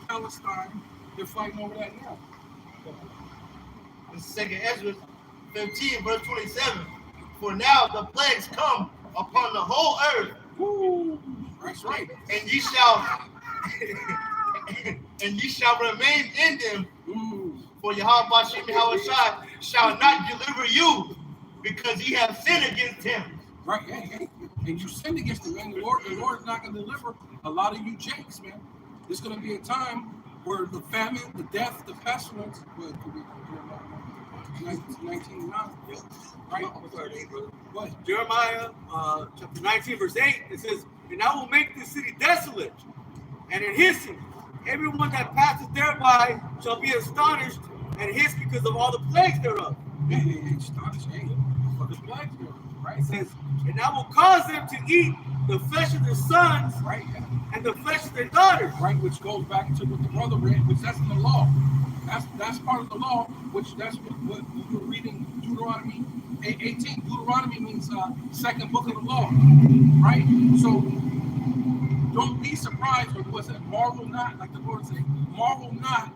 Palestine, they're fighting over that now. This is 2 Ezra 15, verse 27. For now the plagues come upon the whole earth, Woo! That's right. and ye shall remain in them. For Yahweh Bashem Yahushua shall not deliver you, because ye have sinned against him. Right, yeah. And you sinned against the man. The Lord is not going to deliver a lot of you jakes, man. There's going to be a time where the famine, the death, the pestilence, well, it could be 1909. Right? What? Jeremiah chapter 19, verse 8, it says, and I will make this city desolate, and in hissing, everyone that passes thereby shall be astonished and hiss because of all the plagues thereof. Astonished, for the plagues, right? It says, and I will cause them to eat the flesh of their sons, Right, and the flesh of their daughters. right, which goes back to what the brother read, which that's in the law. That's part of the law, which that's what we were reading Deuteronomy 18. Deuteronomy means second book of the law, right? So don't be surprised, or what's it? Marvel not, like the Lord said, marvel not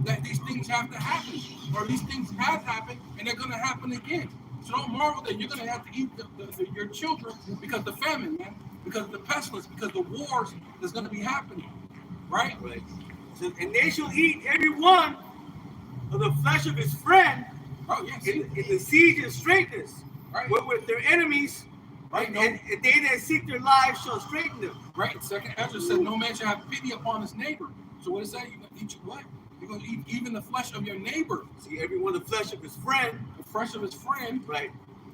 that these things have to happen, or these things have happened, and they're going to happen again. So don't marvel that you're going to have to eat your children because the famine, man, because the pestilence, because the wars that's going to be happening, right? Right. So, and they shall eat every one of the flesh of his friend Oh, yes. in the siege and straightness, Right. with their enemies, Right, and they that seek their lives shall straighten them. Right. Second Ezra said, no man shall have pity upon his neighbor. So what is that? You're going to eat what? You're going to eat even the flesh of your neighbor. See, every one of the flesh of his friend, The flesh of his friend. right,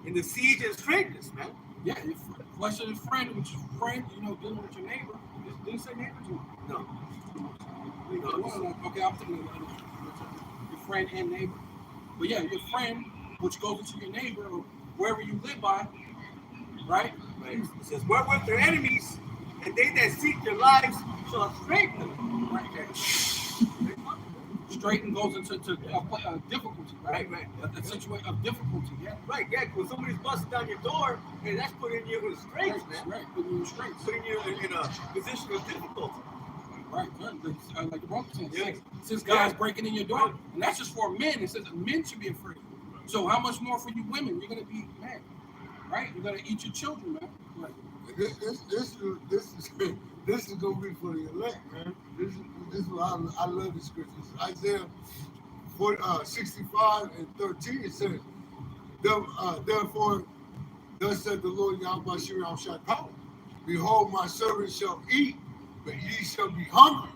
in the siege and straightness, man. Yeah, the flesh of his friend, which is friend, dealing with your neighbor. Did it say neighbor too? No. Okay, I'm thinking of your friend and neighbor. But yeah, your friend, which goes into your neighbor or wherever you live by, right? Right. It says, wherewith their enemies, and they that seek their lives shall straighten them. Right. Straighten goes into difficulty, right? Right. A situation of difficulty, yeah. Right, yeah, when somebody's busting down your door, hey, that's putting you in straits, man. Right, putting you in straits. Putting you in a position of difficulty. Right, good. Like the brother said, Yeah. since guys breaking in your door, and that's just for men. It says that men should be afraid. So how much more for you women? You're gonna be man, right? You're gonna eat your children, man. Right. This is gonna be for the elect, man. This is what I love the scriptures. Isaiah 65 and 13. It says, therefore, thus said the Lord Yahweh Shirah Shakal, behold, my servants shall eat, but ye shall be hungry.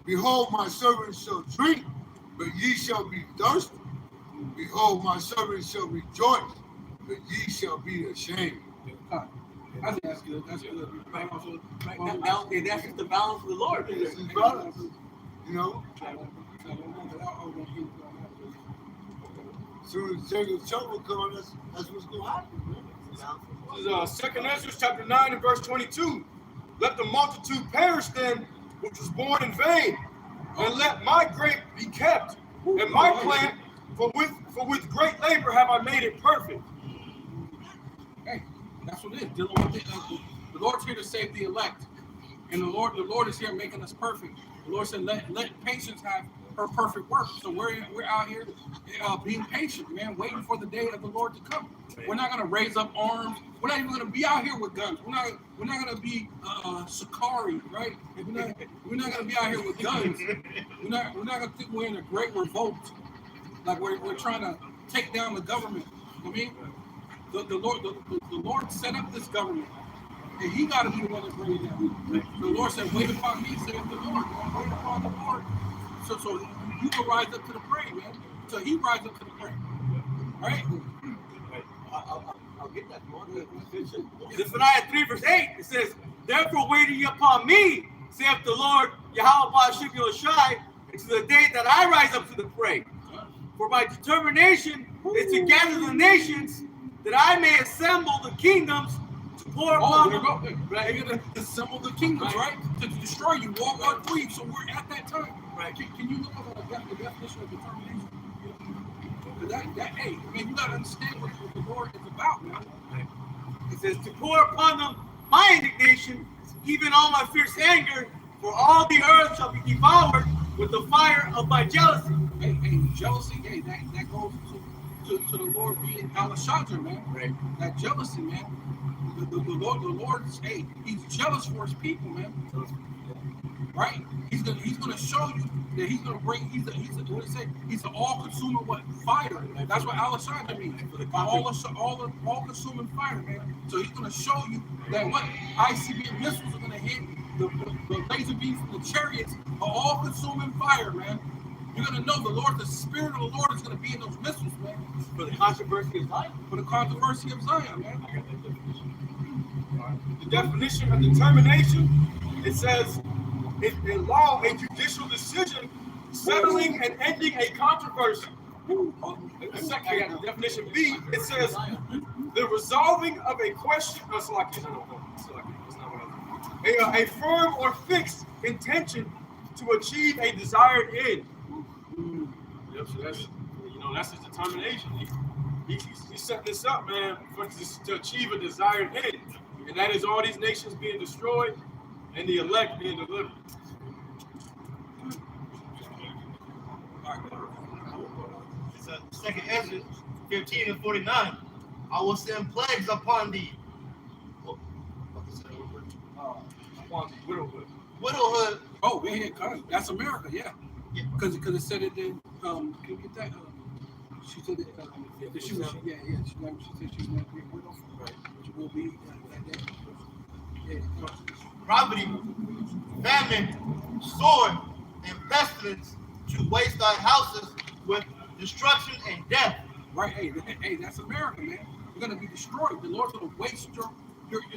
Behold, my servants shall drink, but ye shall be thirsty. Behold, my servants shall rejoice, but ye shall be ashamed. That's good. That's good. Right. Now, and that's just the balance of the Lord. This is balance, you know. Soon as Jacob's trouble comes, that's what's going to happen, man. This is 2 Ezra chapter 9 and verse 22. Let the multitude perish then, which was born in vain, and let my grape be kept, and my plant, for with great labor have I made it perfect. Hey, that's what it is. Dealing with the Lord's here to save the elect, and the Lord is here making us perfect. The Lord said, "Let patience have her perfect work." So we're out here being patient, man, waiting for the day of the Lord to come. We're not gonna raise up arms. We're not even gonna be out here with guns. We're not gonna be Sakari, right? We're not gonna be out here with guns. We're not gonna think we're in a great revolt, like we're trying to take down the government. I mean, the Lord set up this government, and He got to be the one to bring it down. The Lord said, "Wait upon me," said the Lord. Wait upon the Lord. So you can rise up to the prey, man. So He rises up to the prey, right? I'll get that one. Zephaniah 3 verse 8, it says, therefore wait ye upon me, saith the Lord, Yahweh Bashem Yahushai, until the day that I rise up to the prey. For my determination is to gather the nations that I may assemble the kingdoms to pour Oh, upon there them. you go. They're going to assemble the kingdoms, right? To destroy you. World War III. So we're at that time. Right. Can you look up the definition of determination? Hey, man, you got to understand what the Lord is about, man. It says, to pour upon them my indignation, even all my fierce anger, for all the earth shall be devoured with the fire of my jealousy. Hey, jealousy, hey, that goes to the Lord being Alashadra, man. Right. That jealousy, man. The Lord's, hey, he's jealous for his people, man. Right? He's gonna show you that he's gonna bring. He's an all-consuming what fire. That's what Alashadra means. All-consuming fire, man. So he's gonna show you that what ICBM missiles are gonna hit. The laser beams from the chariots are all-consuming fire, man. You're gonna know the Spirit of the Lord is gonna be in those missiles, man. For the controversy of Zion. For the controversy of Zion, man. The definition of determination, it says, in law, a judicial decision settling and ending a controversy. The second, I got the definition B. It says the resolving of a question. A firm or fixed intention to achieve a desired end. Yep, so that's his determination. He set this up, man, to achieve a desired end, and that is all these nations being destroyed and the elect being delivered. It's second Ezra 15 and 49. I will send plagues upon thee. Upon the widowhood. Widowhood. Oh, yeah, that's America, yeah. Because it said it in. Can you get that? She said it. She said she's not be a widow. Right. She will be. Poverty, famine, sword, and pestilence to waste thy houses with destruction and death. Right. Hey, that's America, man. You're gonna be destroyed. The Lord's gonna waste your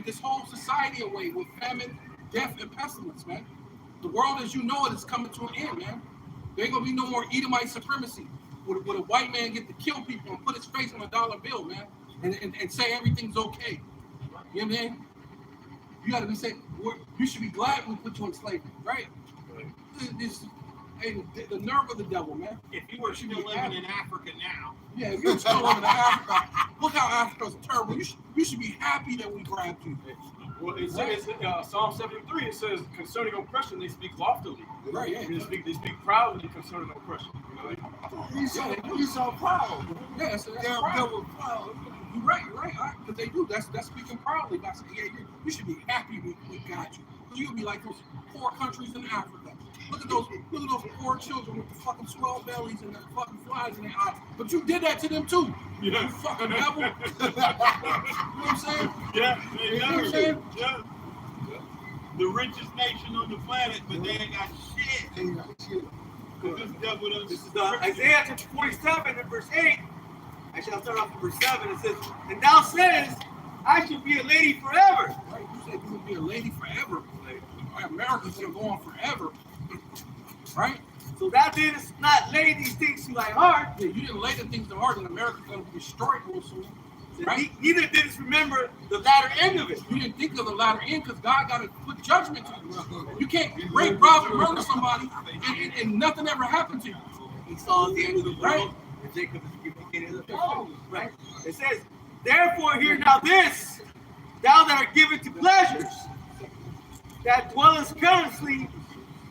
this whole society away with famine, death, and pestilence, man. The world as you know it is coming to an end, man. There ain't gonna be no more Edomite supremacy. Would a white man get to kill people and put his face on a dollar bill, man, and say everything's okay? You know what I mean? You gotta be saying, you should be glad we put you in slavery, right? The nerve of the devil, man. If you were still living in Africa now, yeah, if you're still living in Africa, look how Africa's terrible. You should be happy that we grabbed you. Well, it says Psalm 73. It says concerning oppression, they speak loftily. Right, yeah. They speak proudly concerning oppression. You know? He's so proud. Yeah, that's Devil proud. You're right, because they do. That's speaking proudly. That's you should be happy we got you. Because you'll be like those poor countries in Africa. Look at those poor children with the fucking swell bellies and the fucking flies in their eyes. But you did that to them too. Yeah. You fucking devil. You know what I'm saying? Yeah, You know what I'm saying? yeah. The richest nation on the planet, but they ain't got shit. Ain't got shit. Because this devil doesn't. This is Isaiah chapter 47 and verse 8. Actually, I'll start off with verse 7. It says, and thou sayest, I should be a lady forever. Right? You said you would be a lady forever. America's gonna go on forever. Right? So thou didst not lay these things to thy heart. Yeah, you didn't lay the things to heart, and America's gonna be destroyed real soon. Right? Neither didst remember the latter end of it. You didn't think of the latter end because God got to put judgment to you. You can't rape, rob, and murder somebody and nothing ever happened to you. He saw the end of the world, and Jacob is the beginning of the fall. Right? It says, therefore hear now this, thou that art given to pleasures, that dwellest carelessly,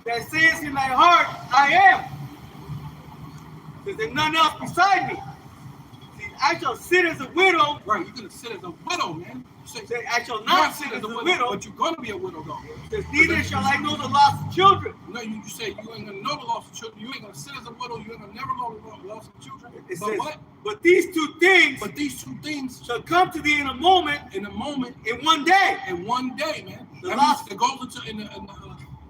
that sayest in thy heart, I am. There's none else beside me. See, I shall sit as a widow. Right, you're gonna sit as a widow, man. Say, I shall not sit as a widow, but you're gonna be a widow, though. because neither shall I know the loss of children. No, you say you ain't gonna know the loss of children. You ain't gonna sit as a widow. You ain't gonna never know the loss of children. It But says, what? but these two things But these two things, shall come to thee in a moment, in a moment, in one day. in one day, man. The That loss- means it goes into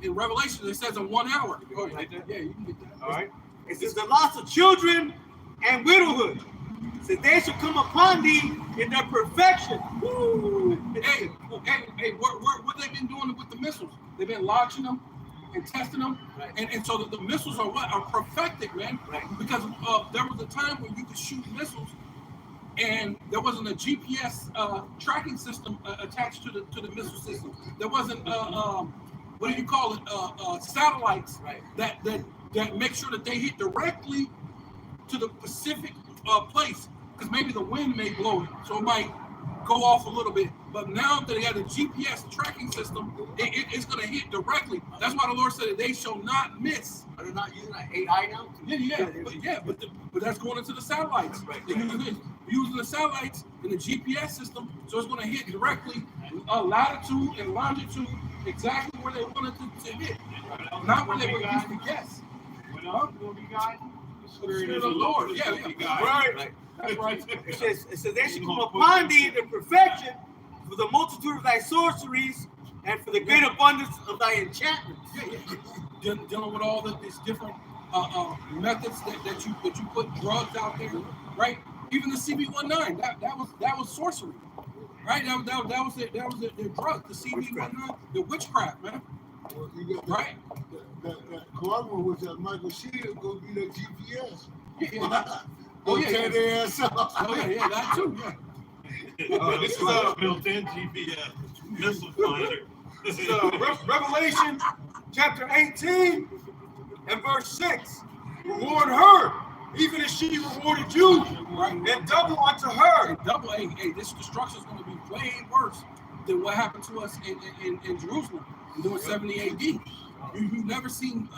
in Revelation. It says in 1 hour. Oh, you get that? Yeah, you can get that. All right. It says the loss of children and widowhood. It says they shall come upon thee in their perfection. Woo. Hey, what they've been doing with the missiles? They've been launching them and testing them, and so the missiles are perfected, man. Right. Because there was a time when you could shoot missiles and there wasn't a GPS tracking system attached to the missile system. There wasn't what do you call it? Satellites that make sure that they hit directly to the specific place, because maybe the wind may blow it, so it might go off a little bit. But now that they have a GPS tracking system, it's going to hit directly. That's why the Lord said that they shall not miss. Are they not using that 8i now? But that's going into the satellites. They're using the satellites in the GPS system, so it's going to hit directly latitude and longitude exactly where they wanted to hit, not where they were used to guess. Spirit of the Lord, Right. That's right. It says they should come upon thee in perfection for the multitude of thy sorceries and for the great abundance of thy enchantments. Dealing with all these different methods that you put drugs out there, right? Even the CB19, that was sorcery, right? That was their drug, the CB19, the witchcraft, man. Well, you got Right? That Corona was that Michael Shield gonna be that GPS. Yeah. Tear their ass up. Oh yeah, that too. Yeah. This is a built-in GPS missile finder. This is Revelation chapter 18 and verse 6. Reward her, even as she rewarded you, and double unto her. Double, hey, this destruction is going to be way worse than what happened to us in Jerusalem during 70 AD. You've never seen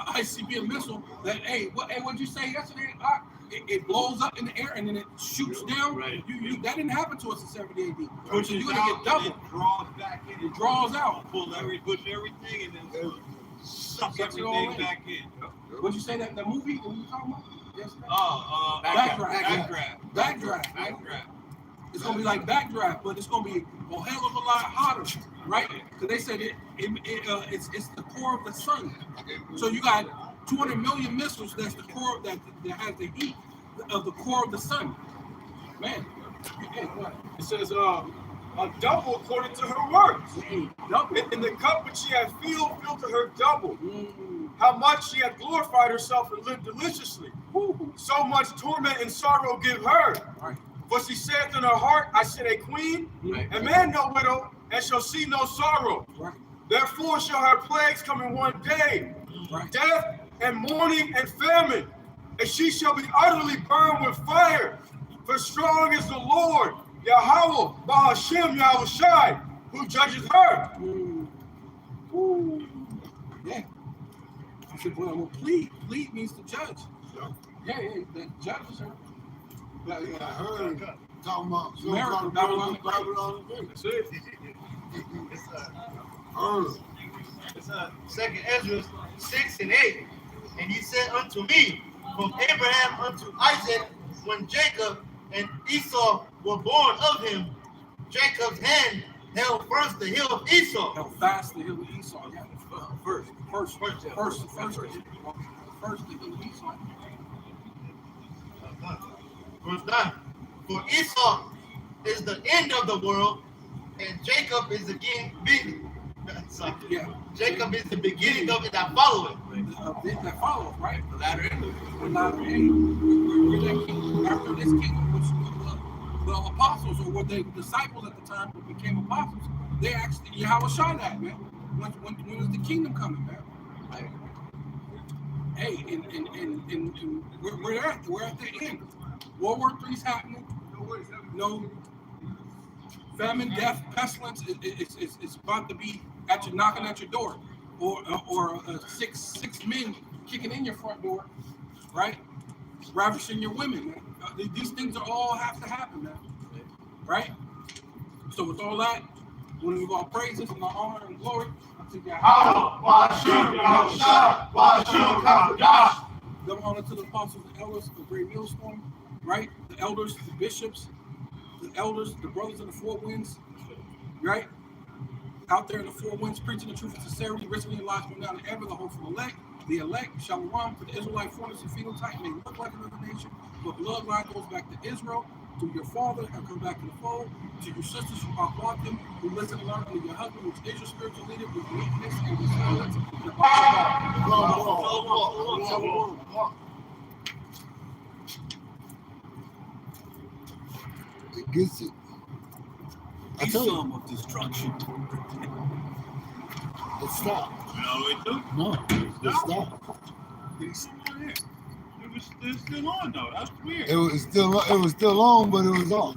ICBM missile that, what'd you say yesterday? It blows up in the air and then it shoots down. Right. That didn't happen to us in 70 AD. Pushes So you're going out, to get double. and it draws back in. It draws out. Pull everything and then suck Sucks it all everything in. back in. What'd you say, that movie that we were talking about? Yesterday? Backdraft. Backdraft. It's going to be like Backdraft, but it's going to be a hell of a lot hotter, right? Because they said it's the core of the sun. So you got 200 million missiles. That's the core that has the heat of the core of the sun. Man, It says, a double according to her works. double. In the cup which she had filled to her double. Mm. How much she had glorified herself and lived deliciously. Woo. So much torment and sorrow give her. Right. For she saith in her heart, I said a queen, and man no widow, and shall see no sorrow. Right. Therefore shall her plagues come in one day, Right. death and mourning and famine, and she shall be utterly burned with fire. For strong is the Lord, Yahweh, Bahashem, Yahushai, who judges her. Mm. Woo. Yeah. I said, well, plead. Plead means to judge. Yeah, the judges are. I heard talking about America, Babylon. Babylon. That's it. It's Second Ezra 6 and 8. And he said unto me, from Abraham unto Isaac, when Jacob and Esau were born of him, Jacob's hand held first the hill of Esau. Held fast the hill of Esau. Yeah. First the hill of Esau. Verse 9. For Esau is the end of the world, and Jacob is the beginning. Yeah. Jacob is the beginning of it that follow it. That follows, right? The latter end of it. The latter end. We're that kingdom. After this kingdom, which the apostles, or were the disciples at the time who became apostles, they asked Yahweh Shai that, man. When was the kingdom coming, man? Right? Hey, and we're at the end. World War III's happening. No famine, death, pestilence is about to be knocking at your door, or six men kicking in your front door, right? Ravishing your women, man. These things are all have to happen, man. Right? So with all that, when we go on praises and honor and glory, give honor to the apostles and elders of the great millstone, right? The elders, the bishops, the elders, the brothers of the four winds, right? Out there in the four winds, preaching the truth and sincerity, richly and lies from now to ever, the hopeful elect, shalom, to the Israelite foreigners and phenotype may look like another nation, but bloodline goes back to Israel, to your father, and come back to the fold, to your sisters who are brought them, who listen and learn from your husband, which is your spiritual leader, with meekness and with silence, and the It gets it. I He's tell you, some of destruction. it stopped. You know what they do? No, it stopped. It's still on though. That's weird. It was still on, but it was off.